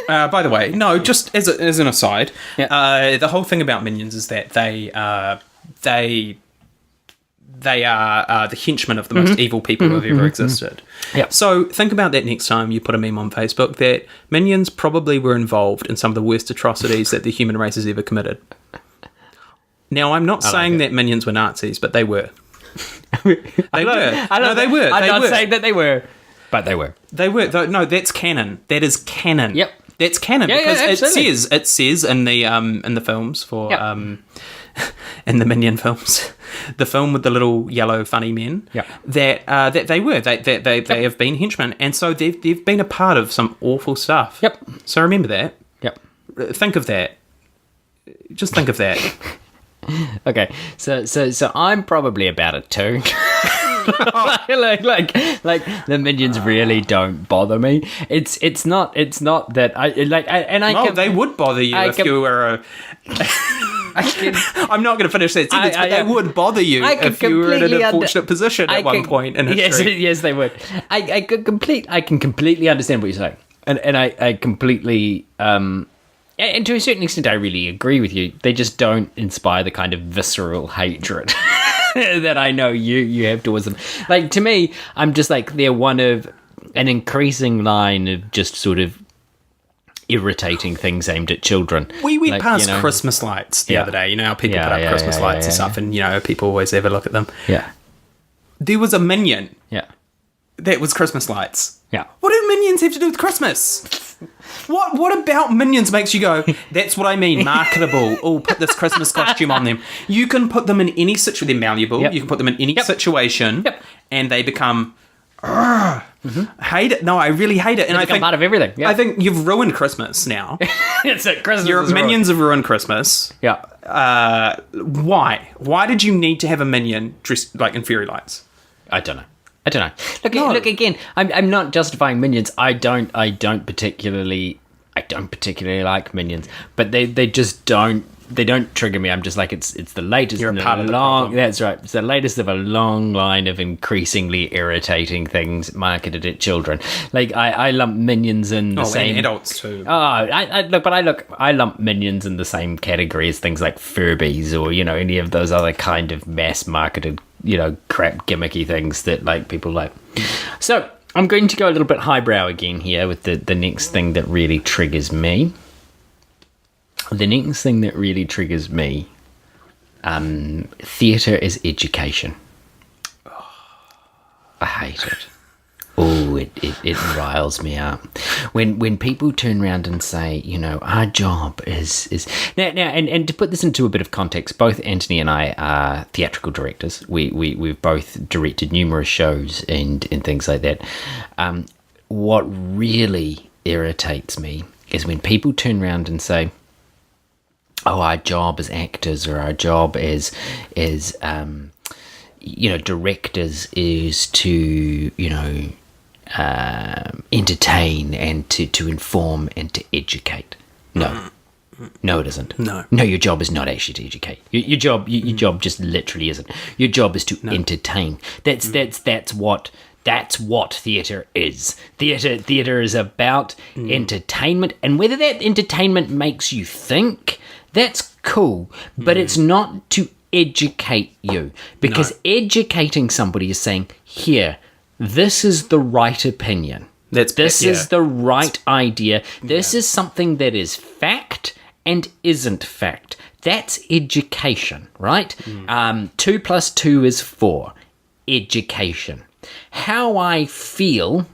By the way, no, just as an aside, the whole thing about Minions is that they are the henchmen of the most evil people who have ever existed. Yep. So think about that next time you put a meme on Facebook, that Minions probably were involved in some of the worst atrocities that the human race has ever committed. Now, I'm not saying that Minions were Nazis, but they were. They were. I'm not saying that they were, but they were. They were. No, that's canon. That is canon. Yep. That's canon because it says in the films for in the Minion films, the film with the little yellow funny men, that they were they have been henchmen, and so they've been a part of some awful stuff. Yep. So remember that. Yep. Think of that. Just think of that. Okay. So I'm probably about a 2. like the minions really don't bother me. It's not that they would bother you if you were a. I'm not going to finish that sentence, but they would bother you if you were in an unfortunate position at one point in history. Yes, they would. I can completely understand what you're saying, and I completely and to a certain extent I really agree with you. They just don't inspire the kind of visceral hatred that I know you have towards them. Like, to me, I'm just like, they're one of an increasing line of just sort of irritating things aimed at children. We went past Christmas lights the other day. You know how people put up Christmas lights and stuff, and people always have a look at them. Yeah. There was a minion. Yeah. That was Christmas lights. Yeah. What do minions have to do with Christmas? What about minions makes you go, that's what I mean, marketable. Oh, put this Christmas costume on them. You can put them in any situation. They're malleable. Yep. You can put them in any situation, and they become... hate it. No, I really hate it. And I think part of everything. Yep. I think you've ruined Christmas now. It's it. Christmas. Your minions have ruined Christmas. Yeah. Why? Why did you need to have a minion dressed like in fairy lights? I don't know. Look again. I'm not justifying minions. I don't particularly like minions, but they just don't. They don't trigger me. I'm just like, it's the latest. You're a part of the problem. That's right. It's the latest of a long line of increasingly irritating things marketed at children. Like, I lump minions in the same. And adults too. I lump minions in the same category as things like Furbies or any of those other kind of mass marketed crap gimmicky things that like people like. So I'm going to go a little bit highbrow again here with the next thing that really triggers me. The next thing that really triggers me, theatre is education. I hate it. Oh, it riles me up. When people turn around and say, our job is now and to put this into a bit of context, both Anthony and I are theatrical directors. We've both directed numerous shows and things like that. What really irritates me is when people turn around and say, oh, our job as actors or our job as directors is to entertain and to inform and to educate. No, it isn't. No, your job is not actually to educate. Your job just literally isn't. Your job is to entertain. That's what theatre is. Theatre is about entertainment, and whether that entertainment makes you think, that's cool, but it's not to educate you, because educating somebody is saying, here, this is the right opinion. This is the right idea. This is something that is fact and isn't fact. That's education, right? 2 + 2 is 4. Education. How I feel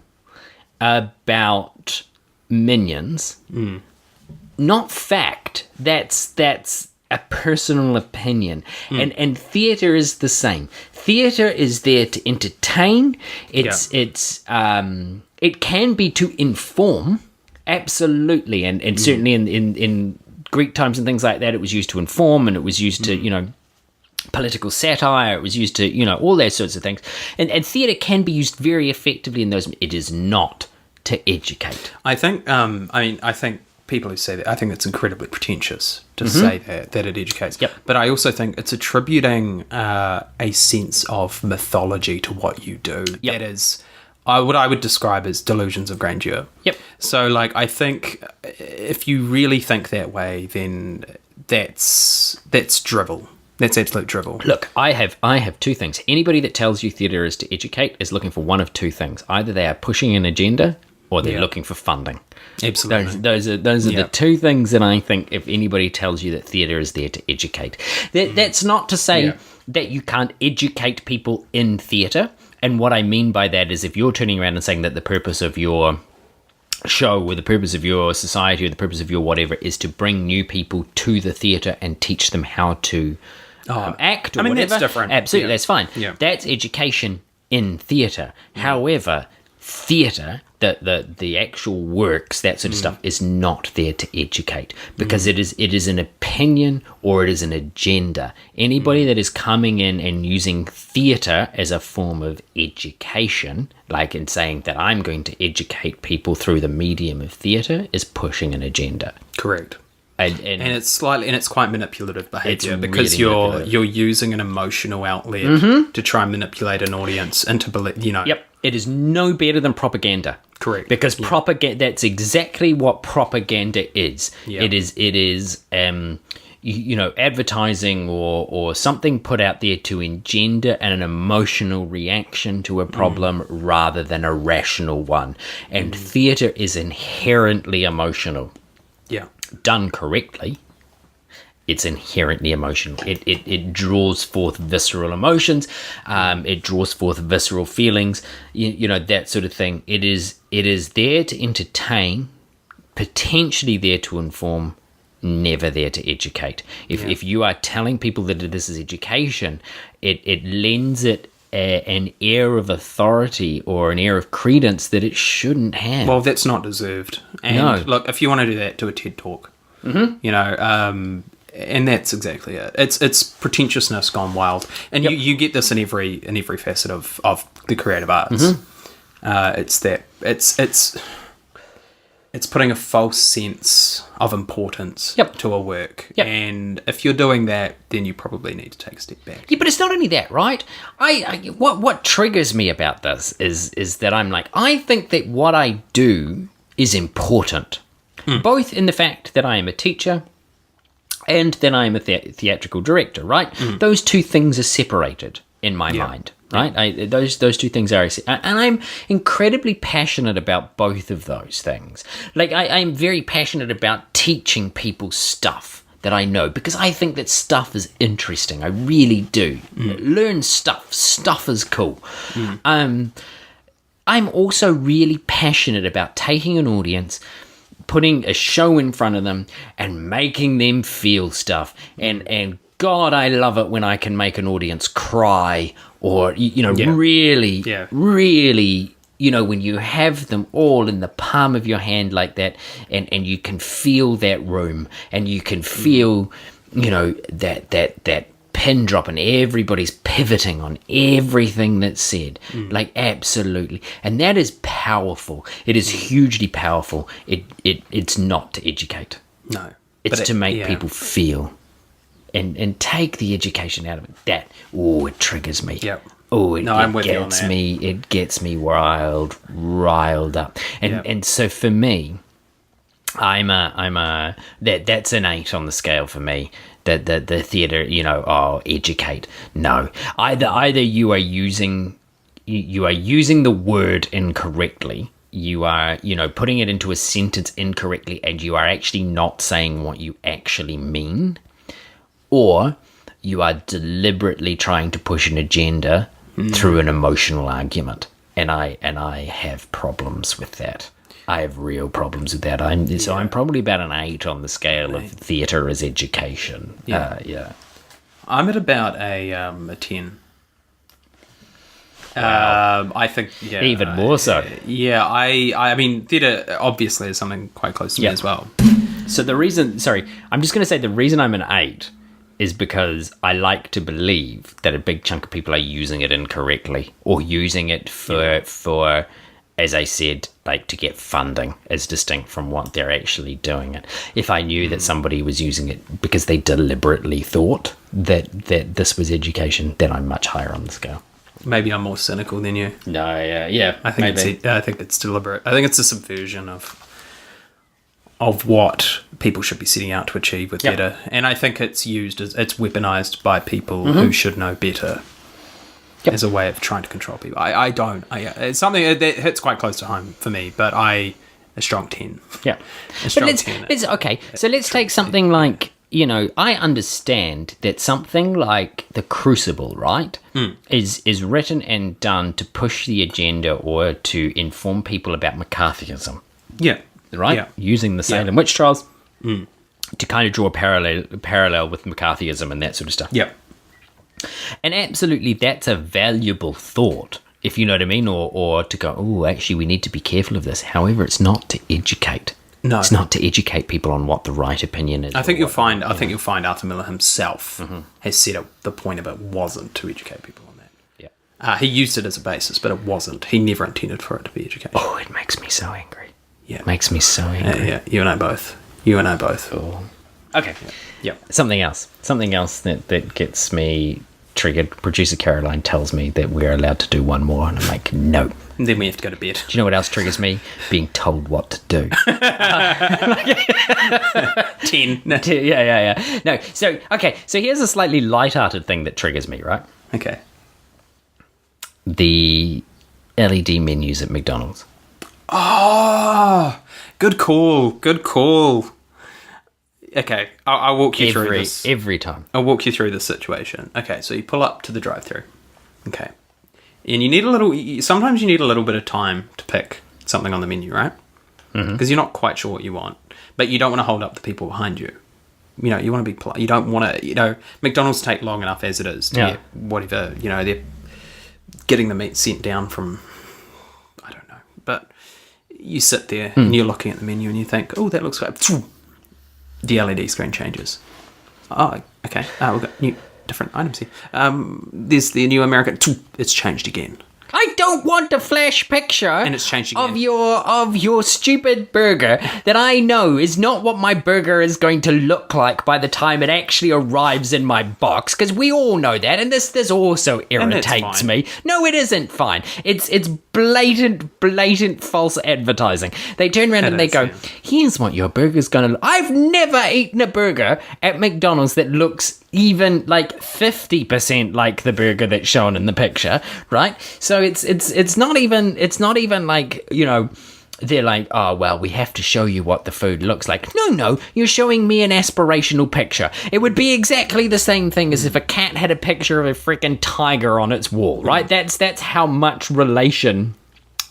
about minions, not fact. That's a personal opinion. And theatre is the same. Theatre is there to entertain. It can be to inform, absolutely, and certainly in Greek times and things like that, it was used to inform, and it was used to political satire. It was used to all those sorts of things. And theatre can be used very effectively in those. It is not to educate. I think. I think people who say that, I think it's incredibly pretentious to say that it educates. Yep. But I also think it's attributing a sense of mythology to what you do. Yep. That is what I would describe as delusions of grandeur. Yep. So, like, I think if you really think that way, then that's drivel. That's absolute drivel. Look, I have two things. Anybody that tells you theatre is to educate is looking for one of two things. Either they are pushing an agenda or they're looking for funding. Absolutely. Those are the two things that I think, if anybody tells you that theatre is there to educate. That's not to say that you can't educate people in theatre. And what I mean by that is, if you're turning around and saying that the purpose of your show or the purpose of your society or the purpose of your whatever is to bring new people to the theatre and teach them how to act or whatever. That's different. Absolutely, that's fine. Yeah. That's education in theatre. However, theatre, the actual works, that sort of stuff, is not there to educate, because it is an opinion or it is an agenda. Anybody that is coming in and using theatre as a form of education, like in saying that I'm going to educate people through the medium of theatre, is pushing an agenda. Correct. And it's quite manipulative behavior, It's because really manipulative. you're using an emotional outlet to try and manipulate an audience into believe. Yep, it is no better than propaganda. Correct. Because propaganda—that's exactly what propaganda is. Yeah. It is advertising or something put out there to engender an emotional reaction to a problem rather than a rational one. And theatre is inherently emotional. Yeah. Done correctly, it's inherently emotional. It draws forth visceral emotions. It draws forth visceral feelings. That sort of thing. It is there to entertain, potentially there to inform, never there to educate. If you are telling people that this is education, it lends it an air of authority or an air of credence that it shouldn't have. Well, that's not deserved. And No. look, if you want to do that, do a TED talk. And that's exactly it. It's pretentiousness gone wild, and you get this in every facet of the creative arts. It's putting a false sense of importance to a work, and if you're doing that, then you probably need to take a step back. Yeah, but it's not only that, right? What triggers me about this is that I'm like, I think that what I do is important, both in the fact that I am a teacher and that I am a theatrical director, right? Those two things are separated in my mind, right? Those two things are, and I'm incredibly passionate about both of those things. Like I'm very passionate about teaching people stuff that I know, because I think that stuff is interesting. I really do. Learn stuff. Stuff is cool. I'm also really passionate about taking an audience, putting a show in front of them and making them feel stuff. And God, I love it when I can make an audience cry or, really, when you have them all in the palm of your hand like that, and you can feel that room, and you can feel, that pin drop, and everybody's pivoting on everything that's said. Like, absolutely. And that is powerful. It is hugely powerful. It's not to educate. No. It's to make people feel. And take the education out of it. It triggers me. Yep. I'm with you on that. It gets me riled up. And so for me, that's an 8 on the scale for me. The theatre, educate. No. Either you are using the word incorrectly. You are, putting it into a sentence incorrectly, and you are actually not saying what you actually mean. Or you are deliberately trying to push an agenda through an emotional argument, and I have problems with that. I have real problems with that. I'm probably about an 8 on the scale of theatre as education. I'm at about a 10. I think Even more so. I mean, theatre obviously is something quite close to me as well. So I'm just going to say the reason I'm an 8 is because I like to believe that a big chunk of people are using it incorrectly, or using it for, as I said, like to get funding, as distinct from what they're actually doing it. If I knew that somebody was using it because they deliberately thought that this was education, then I'm much higher on the scale. Maybe I'm more cynical than you. No, yeah. I think it's deliberate. I think it's a subversion of what people should be setting out to achieve with theatre. And I think it's it's weaponized by people who should know better as a way of trying to control people. I don't. It's something that hits quite close to home for me, but a strong 10. Yeah. But let's okay, so let's take something like, I understand that something like The Crucible, right, is written and done to push the agenda or to inform people about McCarthyism. Yeah. Right? Yeah. Using the Salem witch trials to kind of draw a parallel with McCarthyism and that sort of stuff. Yeah. And absolutely, that's a valuable thought, if you know what I mean, or to go, oh, actually, we need to be careful of this. However, it's not to educate. No, it's not to educate people on what the right opinion is. I think you'll find Arthur Miller himself has said the point of it wasn't to educate people on that. Yeah, he used it as a basis, but it wasn't. He never intended for it to be education. Oh, it makes me so angry. Yeah, it makes me so angry. Yeah, you and I both. You and I both. Oh. Okay. Yeah. Something else that gets me triggered. Producer Caroline tells me that we're allowed to do one more, and I'm like, no. And then we have to go to bed. Do you know what else triggers me? Being told what to do. 10. Yeah. No, so here's a slightly light-hearted thing that triggers me, right? Okay. The LED menus at McDonald's. Oh, good call. Okay, I'll walk you through this. Every time. I'll walk you through the situation. Okay, so you pull up to the drive-thru. Okay. And sometimes you need a little bit of time to pick something on the menu, right? Because you're not quite sure what you want. But you don't want to hold up the people behind you. You know, you want to be polite. You don't want to, McDonald's take long enough as it is to get whatever, they're getting the meat sent down from, I don't know. But you sit there and you're looking at the menu and you think, oh, that looks like... The LED screen changes. Oh, okay. We've got different items here. There's the new American. It's changed again. I don't want a flash picture and it's changed again. of your stupid burger that I know is not what my burger is going to look like by the time it actually arrives in my box, because we all know that, and this also irritates me. No, it isn't fine. It's blatant false advertising. They turn around and they go, here's what your burger's gonna look. I've never eaten a burger at McDonald's that looks even like 50% like the burger that's shown in the picture, right? So it's not even like, they're like, oh, well, we have to show you what the food looks like. No, you're showing me an aspirational picture. It would be exactly the same thing as if a cat had a picture of a freaking tiger on its wall, right? That's how much relation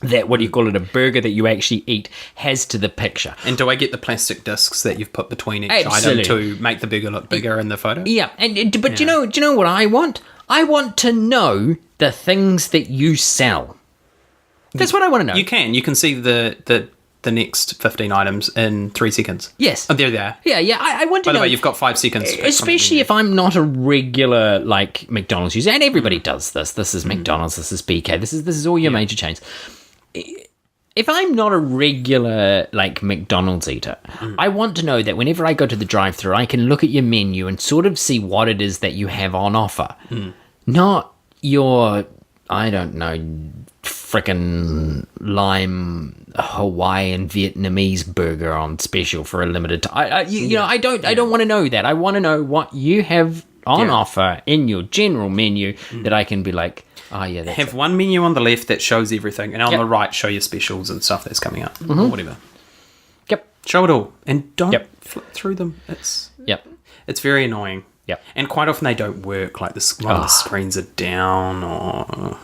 that, a burger that you actually eat has to the picture. And do I get the plastic discs that you've put between each item to make the burger look bigger in the photo? Yeah, but do you know what I want? I want to know the things that you sell. That's what I want to know. You can see the next 15 items in 3 seconds. Yes. Oh, there they are. Yeah. I want to know. By the way, you've got 5 seconds. Especially if I'm not a regular McDonald's user, and everybody does this. This is McDonald's. This is BK. This is all your major chains. If I'm not a regular McDonald's eater, I want to know that whenever I go to the drive-thru, I can look at your menu and sort of see what it is that you have on offer. Not your, I don't know, frickin' lime Hawaiian Vietnamese burger on special for a limited time. I don't want to know that. I want to know what you have on offer in your general menu that I can be like, oh yeah, that's have one menu on the left that shows everything, and on the right show your specials and stuff that's coming up, or whatever. Yep. Show it all, and don't flip through them. It's very annoying. Yep. And quite often they don't work. Like the screens are down, or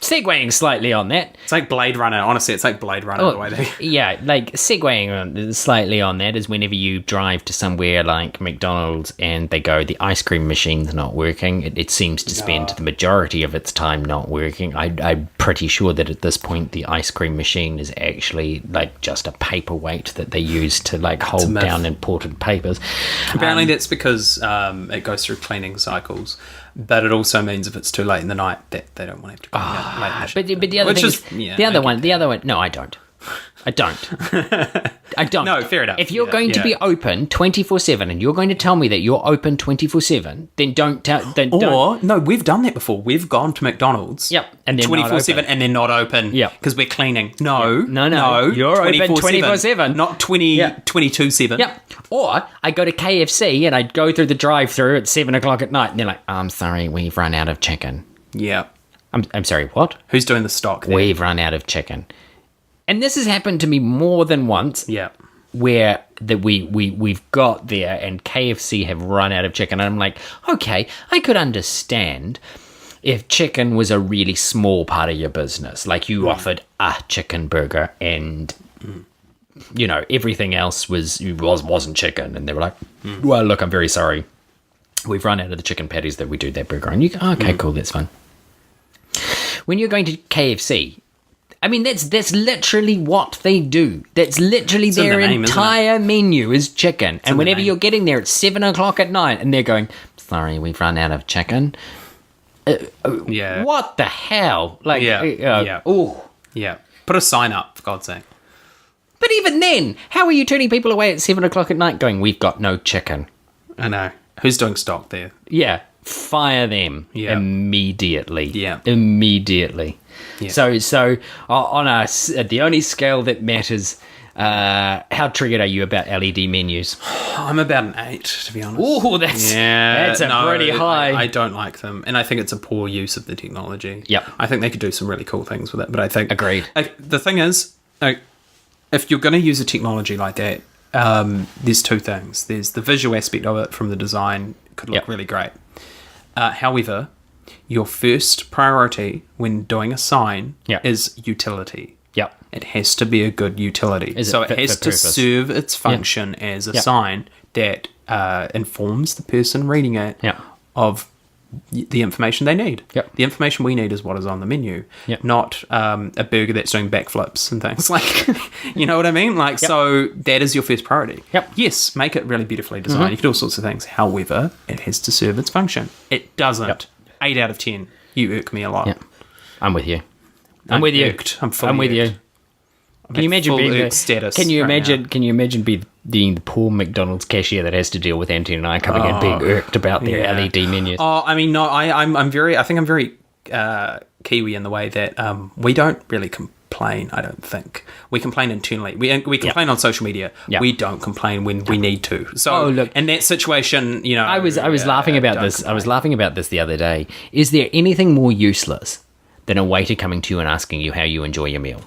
segueing slightly on that. It's like Blade Runner. Honestly, it's like Blade Runner the way they... Yeah, segueing slightly on that is whenever you drive to somewhere like McDonald's and they go, the ice cream machine's not working. It seems to spend the majority of its time not working. I'm pretty sure that at this point the ice cream machine is actually just a paperweight that they use to hold down important papers. Apparently that's because it goes through cleaning cycles. But it also means if it's too late in the night that they don't want to have to clean it late. But the other thing is, the other one. No, I don't. I don't. No, fair enough. If you're going to be open 24/7 and you're going to tell me that you're open 24/7, then don't tell. No, we've done that before. We've gone to McDonald's. Yep, and then 24/7, and they're not open. Yeah, because we're cleaning. No, you're open 24/7, not 22/7. Yep. Or I go to KFC and I go through the drive-through at 7:00 at night, and they're like, "I'm sorry, we've run out of chicken." Yeah. I'm sorry. What? Who's doing the stock there? We've run out of chicken. And this has happened to me more than once. Yeah. Where we've got there and KFC have run out of chicken. And I'm like, okay, I could understand if chicken was a really small part of your business. Like you offered a chicken burger and, everything else wasn't chicken. And they were like, well, look, I'm very sorry. We've run out of the chicken patties that we do that burger. And you go, okay, cool, that's fine. When you're going to KFC, I mean, that's literally what they do. That's literally in their the name, isn't it? entire menu is chicken. And the whenever name. you're getting there at 7 o'clock at night and they're going, sorry, we've run out of chicken. Yeah. What the hell? Like, Yeah. Oh. Yeah. Put a sign up, for God's sake. But even then, how are you turning people away at 7 o'clock at night going, we've got no chicken? I know. Who's doing stock there? Yeah. Fire them immediately. Yeah. Immediately. Yeah. So on the only scale that matters, how triggered are you about LED menus? I'm about an 8, to be honest. Oh, that's pretty high. I don't like them, and I think it's a poor use of the technology. Yep. I think they could do some really cool things with it, but I think... Agreed. The thing is, if you're going to use a technology like that, there's two things. There's the visual aspect of it from the design, could look really great. However, your first priority when doing a sign is utility. Yep. It has to be a good utility. So it has to serve its function as a sign that informs the person reading it of the information they need. Yep. The information we need is what is on the menu, not a burger that's doing backflips and things. Like, you know what I mean? Like, so that is your first priority. Yep. Yes, make it really beautifully designed. You can do all sorts of things. However, it has to serve its function. It doesn't. Yep. 8 out of 10. You irk me a lot. Yep. I'm with you. I'm with you. Irked. I'm fully I'm with you. irked. Can you imagine full being irk status Can you right imagine? now. Can you imagine being the poor McDonald's cashier that has to deal with Anthony and I coming in being irked about their LED menus? Oh, I mean, no, I'm very Kiwi in the way that we don't really complain. I don't think we complain internally. We complain on social media. Yep. We don't complain when we need to. So, look, in that situation, you know, I was laughing about this. I was laughing about this the other day. Is there anything more useless than a waiter coming to you and asking you how you enjoy your meal?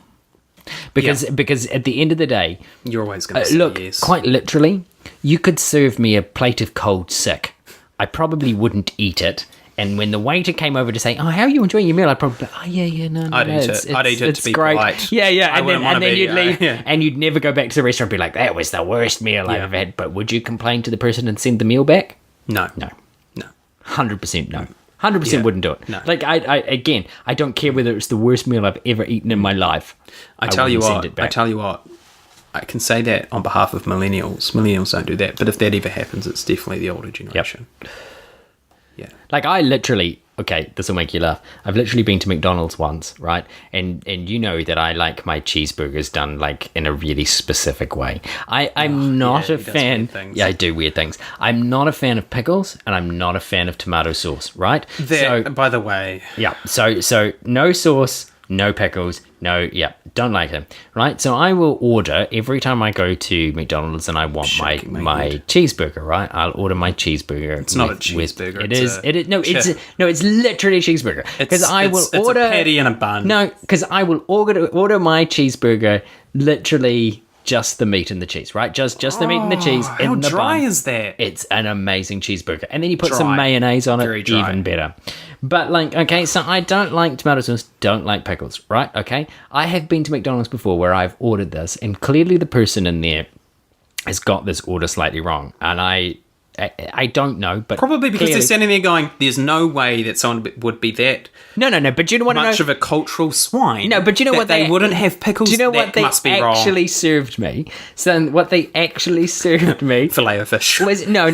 Because at the end of the day, You're always going to say look, yes. quite literally, you could serve me a plate of cold sick. I probably wouldn't eat it. And when the waiter came over to say, "Oh, how are you enjoying your meal?" I'd probably be like, "Oh, yeah, no, I'd eat it. I'd eat it to be great. polite. Yeah, I and wouldn't wanna then be, you'd leave, yeah. and you'd never go back to the restaurant and be like, "That was the worst meal I've ever had." But would you complain to the person and send the meal back? No. 100% no. 100% wouldn't do it. No. Like I don't care whether it's the worst meal I've ever eaten in my life. I tell you wouldn't what. send it back. I tell you what. I can say that on behalf of millennials. Millennials don't do that, but if that ever happens, it's definitely the older generation. Yeah. Like I literally, okay, this will make you laugh. I've literally been to McDonald's once, right? And you know that I like my cheeseburgers done like in a really specific way. I'm not a he does fan. weird things. Yeah, I do weird things. I'm not a fan of pickles, and I'm not a fan of tomato sauce, right? That, by the way, Yeah. So no sauce, no pickles, don't like them, right? So I will order every time I go to McDonald's and I want Shaking my my head. cheeseburger, right? I'll order my cheeseburger. It's not a cheeseburger, It it's is. a chip. It's literally a cheeseburger. Because I will it's order a patty and a bun. No, because I will order my cheeseburger literally just the meat and the cheese, right? Just the meat and the cheese in How the dry bun. is that? It's an amazing cheeseburger. And then you put Dry. some mayonnaise on Very it, dry. even better. But, like, okay, so I don't like tomato sauce, don't like pickles, right? Okay? I have been to McDonald's before where I've ordered this, and clearly the person in there has got this order slightly wrong. And I don't know, but Probably because clearly, they're standing there going, there's no way that someone would be that No, but you know what? much of a cultural swine. No, but you know that what they wouldn't have pickles. Do you know that what they must be actually served me? So what they actually served me wrong. Filet of fish. was no.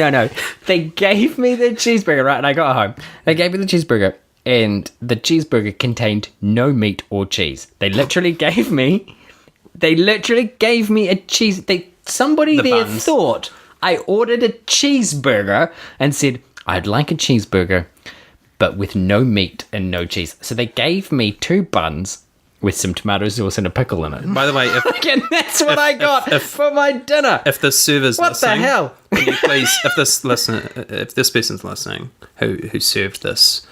They gave me the cheeseburger, right? And I got home. They gave me the cheeseburger, and the cheeseburger contained no meat or cheese. They literally gave me a cheese. Somebody The there buns. thought I ordered a cheeseburger and said I'd like a cheeseburger, but with no meat and no cheese. So they gave me 2 buns with some tomato sauce and a pickle in it. By the way, if And that's what I got for my dinner. if the server's What the listening, hell? can you please, if this person's listening who served this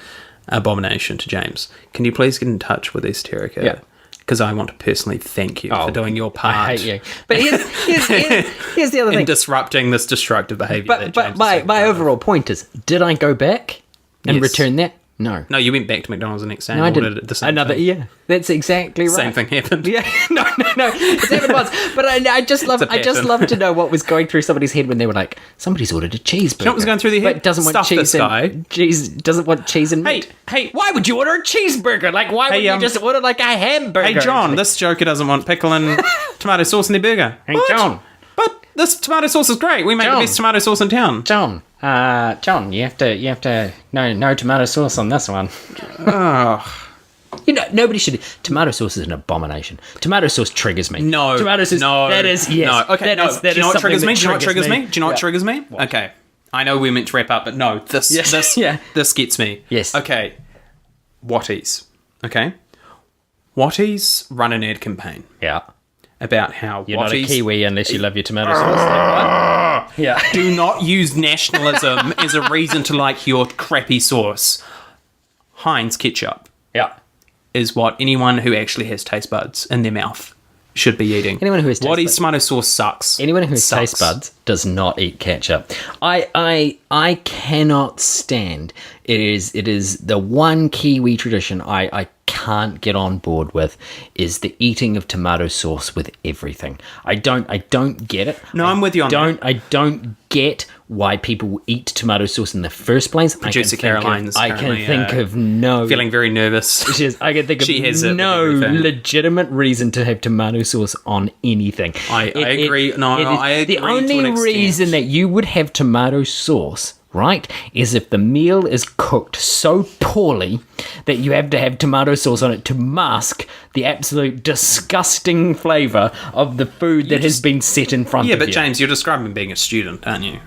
abomination to James, can you please get in touch with Esoterica? Yeah. Because I want to personally thank you for doing your part. I hate you. But here's the other in thing. disrupting this destructive behaviour. But my overall point is, did I go back and Yes. return that? No. No, you went back to McDonald's the next day No, I and didn't. ordered it the same thing. Yeah, that's exactly right. Same thing happened. Yeah, no. It's happened once. But I just love to know what was going through somebody's head when they were like, somebody's ordered a cheeseburger. You know what was going through their head? But doesn't want Stuff cheese this guy. and cheese. Doesn't want cheese and meat. Hey, Why would you order a cheeseburger? Like, why would you just order like a hamburger? Hey, John, this joker doesn't want pickle and tomato sauce in their burger. Hey, What? John. But this tomato sauce is great. We make John. the best tomato sauce in town. John, you have to. No tomato sauce on this one. Oh. You know, nobody should. Tomato sauce is an abomination. Tomato sauce triggers me. No. Tomato sauce. No. That is, yes. No. Okay, that no. is, that Do you know is what triggers something me? that Do you know what triggers me? me? Do you know what Yeah. triggers me? What? Okay. I know we're meant to wrap up, but no. This gets me. Yes. Okay. Whatties. Okay. Whatties run an ad campaign Yeah. about how You're not a Whatties Kiwi unless you love your tomato sauce. Right? Yeah. do not use nationalism as a reason to like your crappy sauce. Heinz ketchup Yeah. is what anyone who actually has taste buds in their mouth should be eating. Anyone who has taste Whatties buds. tomato sauce sucks. Anyone who has Sucks. taste buds does not eat ketchup. I cannot stand. It is the one Kiwi tradition I can't get on board with is the eating of tomato sauce with everything. I don't get it. No, I'm with you on that. I don't get why people eat tomato sauce in the first place. Producer Caroline's I can currently, think of no Feeling very nervous. I can think of She has it with no everything. legitimate reason to have tomato sauce on anything. I agree. No, I agree The to an only extent. reason that you would have tomato sauce, right, is if the meal is cooked so poorly that you have to have tomato sauce on it to mask the absolute disgusting flavour of the food that has been set in front Yeah, of but you. James, you're describing being a student, aren't you?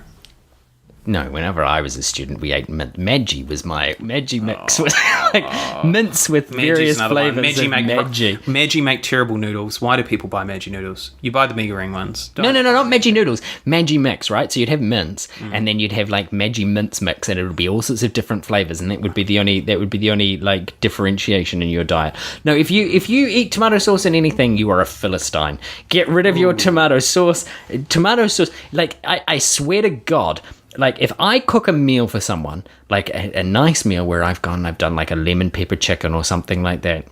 No, whenever I was a student, we ate Maggi. Was my Maggi mix was like mince with various another one. flavours of Maggi. Maggi make terrible noodles. Why do people buy Maggi noodles? You buy the Mega Ring ones. No, not Maggi noodles. Maggi mix, right? So you'd have mince, and then you'd have like Maggi mince mix, and it would be all sorts of different flavors, and that would be the only like differentiation in your diet. No, if you eat tomato sauce in anything, you are a Philistine. Get rid of your tomato sauce. Tomato sauce, like I swear to God. Like, if I cook a meal for someone, like a nice meal where I've done like a lemon pepper chicken or something like that,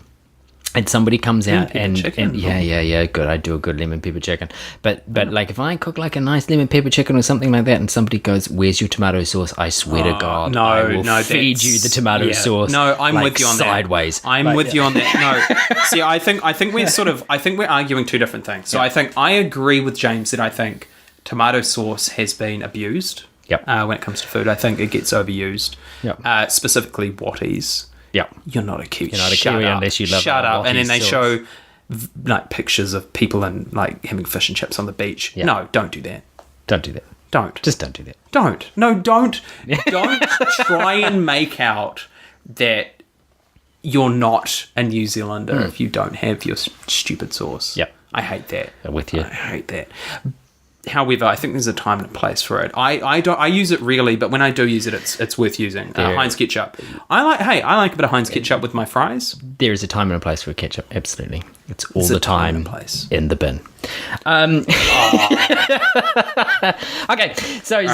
and somebody comes out and yeah, good, I do a good lemon pepper chicken. But like, if I cook like a nice lemon pepper chicken or something like that, and somebody goes, "Where's your tomato sauce?" I swear to God, I will feed you the tomato sauce. No, I'm like, with you on sideways. that. I'm with you on that. No, see, I think we're arguing two different things. So I think I agree with James that I think tomato sauce has been abused. Yep. When it comes to food, I think it gets overused. Yep. Specifically, Whatties. Yep. You're not a Kiwi. You're not a Kiwi unless you love Shut up. And then they Whatties show like pictures of people and like having fish and chips on the beach. Yep. No, don't do that. Don't do that. Don't. Just don't do that. Don't. No, don't. Don't try and make out that you're not a New Zealander if you don't have your stupid sauce. Yep. I hate that. I'm with you. I hate that. However, I think there's a time and a place for it. I use it rarely, but when I do use it, it's worth using. Heinz ketchup. I like a bit of Heinz ketchup with my fries. There is a time and a place for ketchup. Absolutely, it's all There's the a time time and a place. in the bin. Okay, so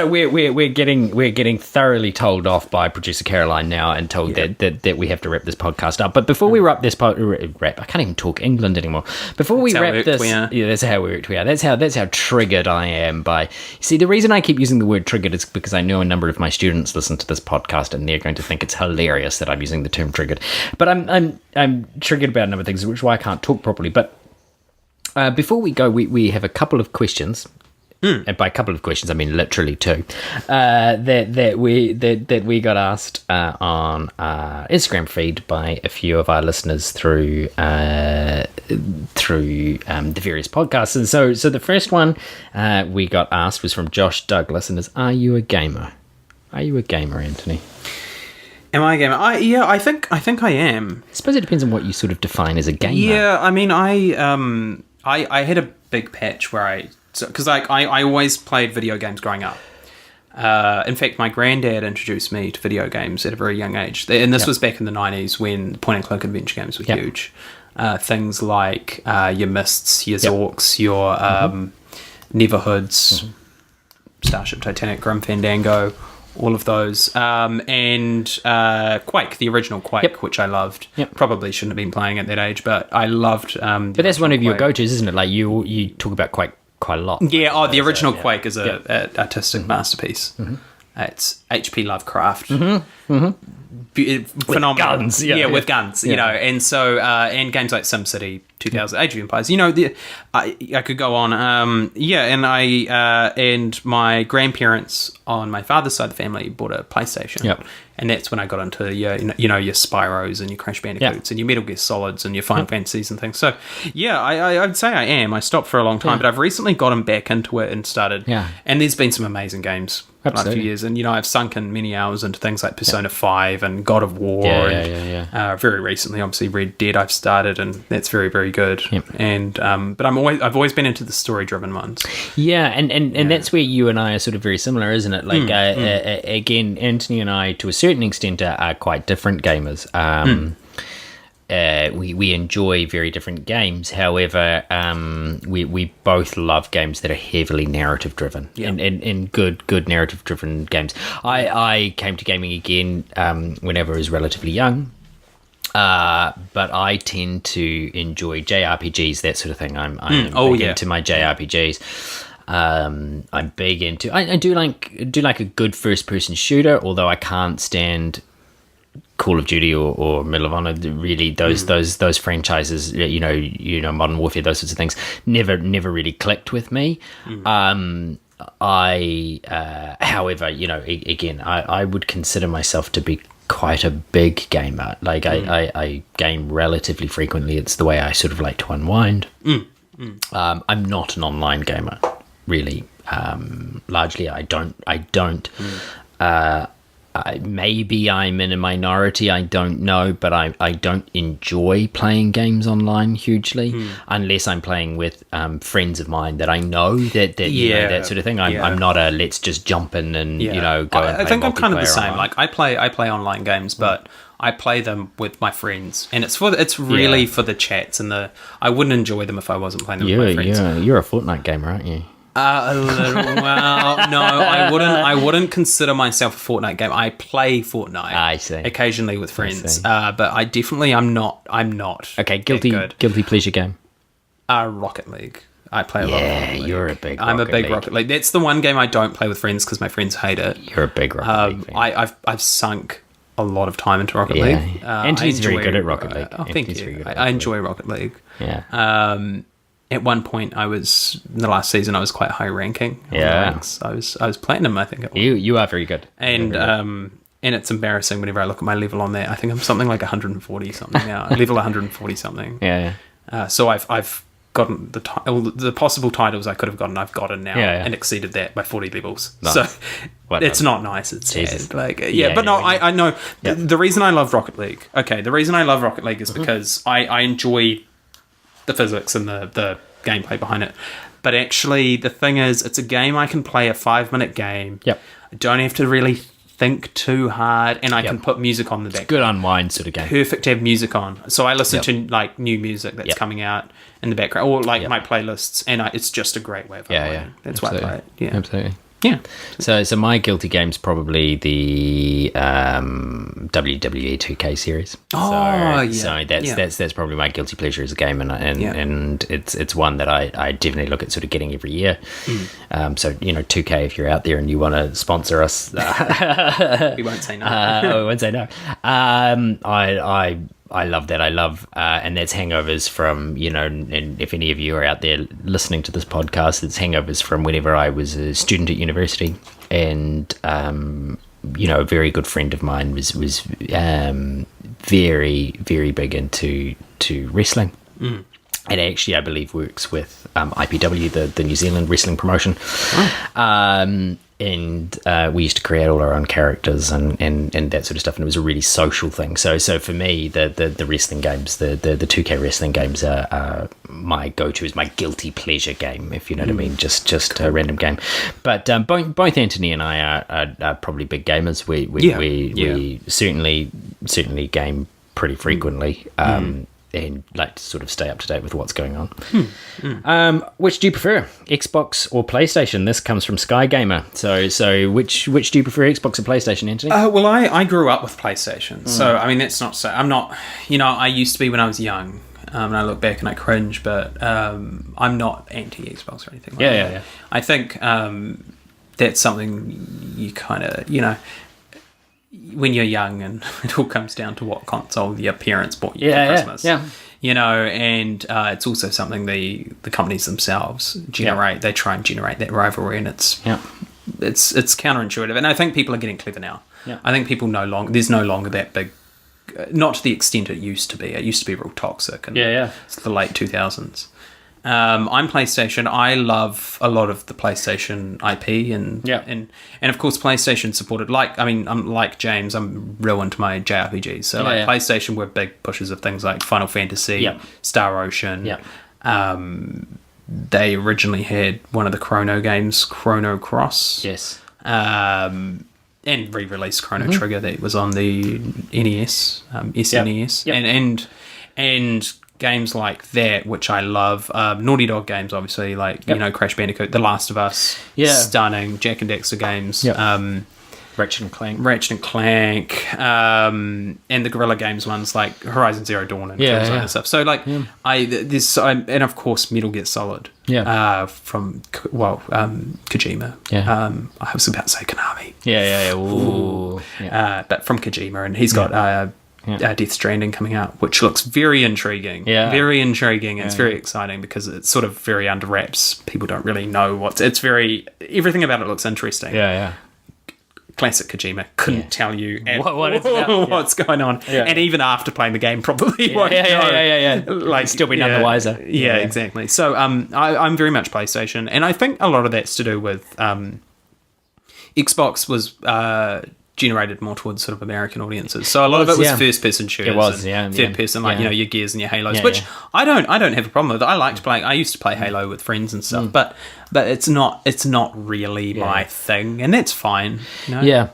we're getting thoroughly told off by producer Caroline now and told that we have to wrap this podcast up. But before we wrap this wrap, I can't even talk England anymore. Before we wrap this, that's how worked we are. That's how triggered I am by. See, the reason I keep using the word triggered is because I know a number of my students listen to this podcast and they're going to think it's hilarious that I'm using the term triggered. But I'm triggered about a number of things, which is why I can't talk properly. But before we go, we have a couple of questions, and by a couple of questions I mean literally two, that we got asked on our Instagram feed by a few of our listeners through the various podcasts. And so the first one we got asked was from Josh Douglas, and is, "Are you a gamer? Are you a gamer, Anthony?" Am I a gamer? I think I am. I suppose it depends on what you sort of define as a gamer. Yeah, I mean, I had a big patch where because I always played video games growing up. In fact, my granddad introduced me to video games at a very young age, and this was back in the 90s when point and click adventure games were huge. Things like your Mists, your Zorks, your Neverhoods, Starship Titanic, Grim Fandango, all of those. And Quake, the original Quake, Yep. which I loved. Yep. Probably shouldn't have been playing at that age, but I loved. But that's one of your Quake. go-tos, isn't it? Like you talk about Quake quite a lot. Yeah, the original yeah. Quake is a artistic masterpiece. It's H.P. Lovecraft. Phenomenal. guns, yeah. with guns, you Yeah. know, and so and games like SimCity, 2000, Age of Empires, you know, I could go on. And I and my grandparents on my father's side of the family bought a PlayStation. Yep. And that's when I got into your Spyros and your Crash Bandicoots and your Metal Gear Solids and your Final Fantasies and things. So, yeah, I'd say I am. I stopped for a long time, but I've recently gotten back into it and started. Yeah. And there's been some amazing games the last few Absolutely. years. And, I've sunk in many hours into things like Persona 5 and God of War. Yeah. Very recently, obviously, Red Dead I've started, and that's very, very good. Yep. And but I've always been into the story-driven ones. Yeah, and that's where you and I are sort of very similar, isn't it? Like, again, Anthony and I, to a certain extent, are quite different gamers. We enjoy very different games. However, we both love games that are heavily narrative driven, and good narrative driven games. I came to gaming again whenever I was relatively young. But I tend to enjoy JRPGs, that sort of thing. I'm big into my JRPGs. I'm big into. I do like a good first person shooter, although I can't stand Call of Duty or Medal of Honor. Really, those franchises, you know, Modern Warfare, those sorts of things, never really clicked with me. However, you know, again, I would consider myself to be quite a big gamer. Like I game relatively frequently. It's the way I sort of like to unwind. I'm not an online gamer, really. Largely, I don't. Maybe I'm in a minority, I don't know, but I don't enjoy playing games online hugely unless I'm playing with friends of mine that I know that you know, that sort of thing. I'm not a let's just jump in and you know go. And I think I'm kind of the same. Online. Like I play online games, but I play them with my friends, and it's really for the chats and I wouldn't enjoy them if I wasn't playing them with my friends. You're a Fortnite gamer, aren't you? A little. Well, no, I wouldn't consider myself a Fortnite gamer. I play Fortnite. I see. Occasionally with friends, but I definitely I'm not. Okay, guilty pleasure game. Rocket League. I play a lot of Rocket League. You're a big. I'm a big Rocket League. That's the one game I don't play with friends because my friends hate it. You're a big Rocket League fan. I've sunk a lot of time into Rocket League. Anthony's very good at Rocket League. Thank you. I enjoy Rocket League. Yeah. At one point, in the last season, I was quite high ranking. On the ranks. I was platinum, I think. It was. You are very good. And it's embarrassing whenever I look at my level on there. I think I'm something like 140 something now. Level 140 something. Yeah. So I've gotten the possible titles I could have gotten. I've gotten now and exceeded that by 40 levels. Nice. So it's not nice. It's sad. Like but no, I know the reason I love Rocket League. Okay, the reason I love Rocket League is because I enjoy the physics and the gameplay behind it. But actually, the thing is, it's a game I can play, a 5-minute game. Yep. I don't have to really think too hard, and I can put music on the background. Good unwind sort of game. Perfect to have music on. So I listen to like new music that's coming out in the background, or like my playlists, and it's just a great way of unwinding. That's why I play it. Yeah, absolutely. Yeah. So my guilty game's probably the WWE 2K series. So that's probably my guilty pleasure as a game, and it's one that I definitely look at sort of getting every year. So 2K, if you're out there and you want to sponsor us, we won't say no. We won't say no. I love that. I love, and that's hangovers from, and if any of you are out there listening to this podcast, it's hangovers from whenever I was a student at university. And, a very good friend of mine was very, very big into wrestling. And actually, I believe works with IPW, the New Zealand wrestling promotion. And we used to create all our own characters and that sort of stuff, and it was a really social thing. So for me, the wrestling games, the 2K wrestling games are my go-to, is my guilty pleasure game, if you know what I mean, just a random game. But both Anthony and I are probably big gamers. We certainly game pretty frequently. like to sort of stay up to date with what's going on. Which do you prefer, Xbox or PlayStation? This comes from Sky Gamer. So which do you prefer, Xbox or PlayStation, Anthony? Well, I grew up with PlayStation, so I mean that's not so. I'm not. I used to be when I was young. And I look back and I cringe, but I'm not anti-Xbox or anything like that. Yeah. I think that's something you kind of, when you're young, and it all comes down to what console your parents bought you for Christmas. And it's also something the companies themselves generate. They try and generate that rivalry, and it's counterintuitive. And I think people are getting clever now. I think people there's no longer that big. Not to the extent it used to be. It used to be real toxic in the late 2000s. I'm PlayStation. I love a lot of the PlayStation IP and of course PlayStation supported. I'm like James. I'm real into my JRPGs. So PlayStation were big pushers of things like Final Fantasy, Star Ocean. They originally had one of the Chrono games, Chrono Cross. Yes. And re-released Chrono Trigger that was on the NES, SNES, and games like that, which I love. Naughty Dog games, obviously, Crash Bandicoot, The Last of Us, stunning. Jack and Dexter games, Ratchet and Clank, and the Guerrilla Games ones like Horizon Zero Dawn and things like that stuff. So and of course Metal Gear Solid, from Kojima. I was about to say Konami. But from Kojima, and he's got Death Stranding coming out, which looks very intriguing. Very intriguing. It's very exciting because it's sort of very under wraps. People don't really know everything about it looks interesting. Classic Kojima, couldn't tell you what it's about. What's going on, and even after playing the game, probably won't know. Like still be none the wiser. Exactly. So I'm very much PlayStation, and I think a lot of that's to do with Xbox was generated more towards sort of American audiences. So a lot of it was first-person shooters. It was, third-person, your Gears and your Halos, which I don't have a problem with. I liked playing. I used to play Halo with friends and stuff, but it's not really my thing, and that's fine. I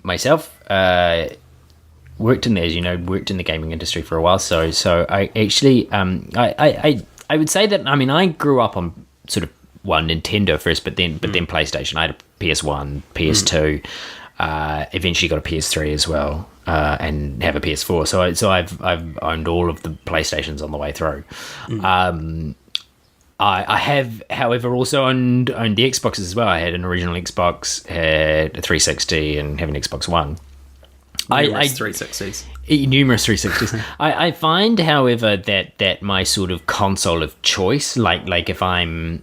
myself worked in the gaming industry for a while. So I actually I would say that I grew up on sort of Nintendo first, but then PlayStation. I had a PS1, PS2, eventually got a PS3 as well, and have a PS4. So I've owned all of the PlayStations on the way through. I have, however, also owned the Xboxes as well. I had an original Xbox, had a 360, and have an Xbox One. Numerous 360s. Numerous 360s. I find, however, that my sort of console of choice, like if I'm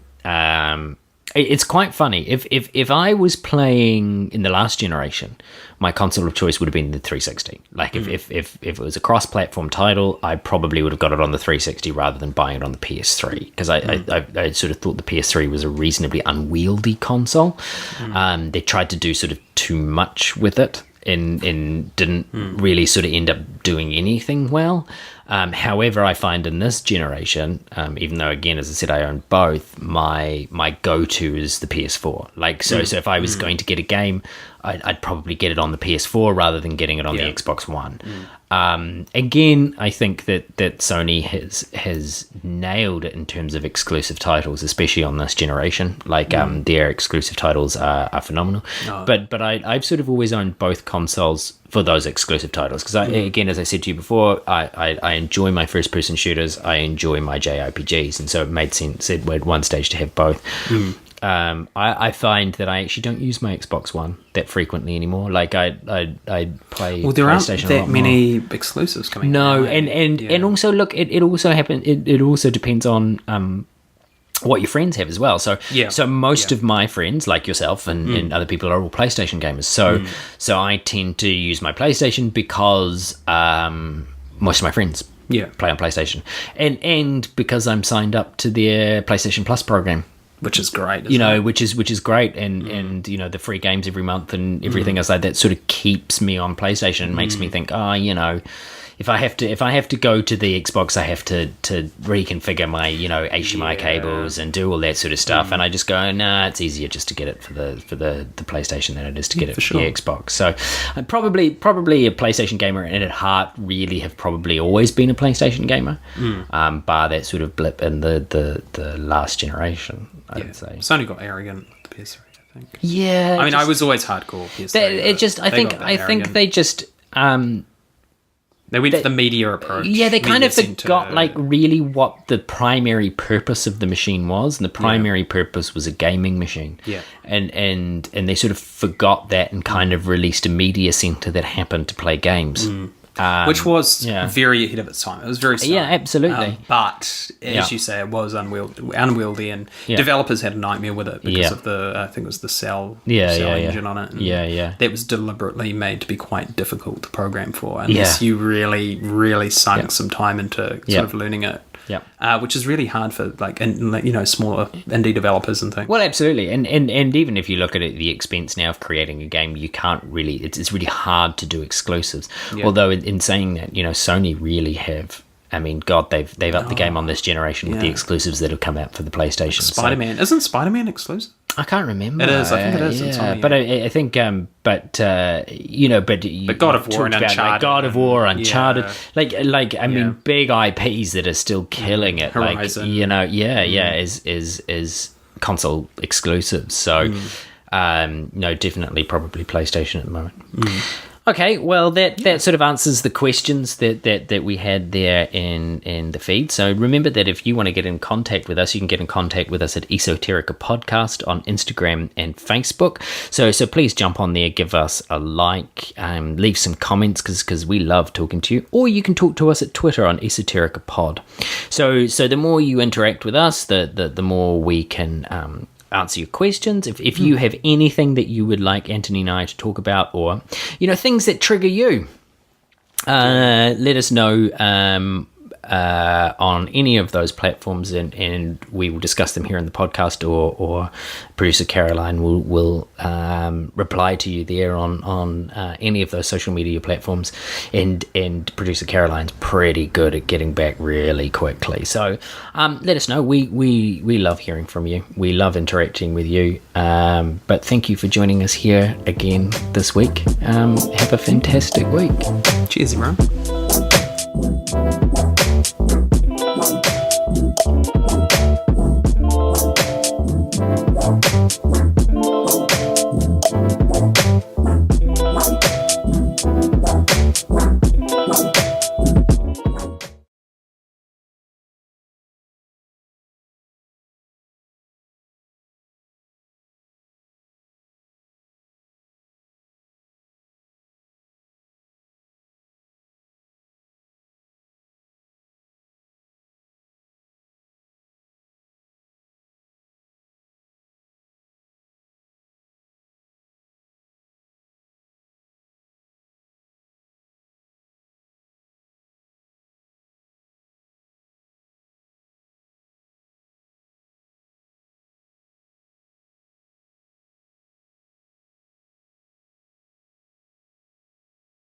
it's quite funny. If I was playing in the last generation, my console of choice would have been the 360. Like if it was a cross-platform title, I probably would have got it on the 360 rather than buying it on the PS3, because I sort of thought the PS3 was a reasonably unwieldy console. They tried to do sort of too much with it and didn't really sort of end up doing anything well. However, I find in this generation, even though, again, as I said, I own both, my go-to is the PS4. So if I was going to get a game, I'd probably get it on the PS4 rather than getting it on the Xbox One. Again, I think that Sony has nailed it in terms of exclusive titles, especially on this generation. Their exclusive titles are phenomenal. But I've sort of always owned both consoles for those exclusive titles, because again, as I said to you before, I enjoy my first-person shooters, I enjoy my JRPGs, and so it made sense at one stage to have both. I find that I actually don't use my Xbox One that frequently anymore. I play. Well, there aren't PlayStation that many exclusives coming. No, and also look, it also happens. It also depends on what your friends have as well. So most of my friends, like yourself and other people, are all PlayStation gamers. So I tend to use my PlayStation because most of my friends play on PlayStation, and because I'm signed up to their PlayStation Plus program. which is great. You know, which is great, and you know, the free games every month and everything else like that sort of keeps me on PlayStation and makes me think, you know, if I have to go to the Xbox, I have to reconfigure my, you know, HDMI cables and do all that sort of stuff. And I just go, nah, it's easier just to get it for the PlayStation than it is to get it for the Xbox. So I'm probably a PlayStation gamer, and at heart really have probably always been a PlayStation gamer, bar that sort of blip in the last generation, I would say. Sony got arrogant with the PS3, I think. Yeah. I mean, I was always hardcore PS3. I think they just... They went for the media approach. Yeah, they kind of forgot like really what the primary purpose of the machine was, and the primary purpose was a gaming machine. Yeah, and they sort of forgot that and kind of released a media center that happened to play games. Which was very ahead of its time. It was very smart. Yeah, absolutely. But as you say, it was unwieldy, and developers had a nightmare with it because of the, I think it was the Cell engine on it. And that was deliberately made to be quite difficult to program for, unless you really, really sunk some time into sort of learning it. Yeah, which is really hard for smaller indie developers and things. Well, absolutely, and even if you look at it, the expense now of creating a game, you can't really. It's really hard to do exclusives. Yeah. Although in saying that, you know, Sony really have. I mean, God, they've upped the game on this generation with the exclusives that have come out for the PlayStation. Spider-Man, isn't Spider-Man exclusive? I can't remember. It is. I think it is. Yeah. But I think, you know, but God of War and Uncharted, like God of War, Uncharted, I mean, big IPs that are still killing it. Horizon. Like, you know, is console exclusives. So, no, definitely, probably PlayStation at the moment. Okay, well, that sort of answers the questions that we had there in the feed. So remember that if you want to get in contact with us, you can get in contact with us at Esoterica Podcast on Instagram and Facebook. So please jump on there, give us a like, leave some comments because we love talking to you. Or you can talk to us at Twitter on Esoterica Pod. So the more you interact with us, the more we can answer your questions. If you have anything that you would like Anthony and I to talk about, or, you know, things that trigger you, let us know on any of those platforms, and we will discuss them here in the podcast, or producer Caroline will reply to you there on any of those social media platforms, and producer Caroline's pretty good at getting back really quickly. So let us know. We love hearing from you. We love interacting with you. But thank you for joining us here again this week. Have a fantastic week. Cheers, everyone.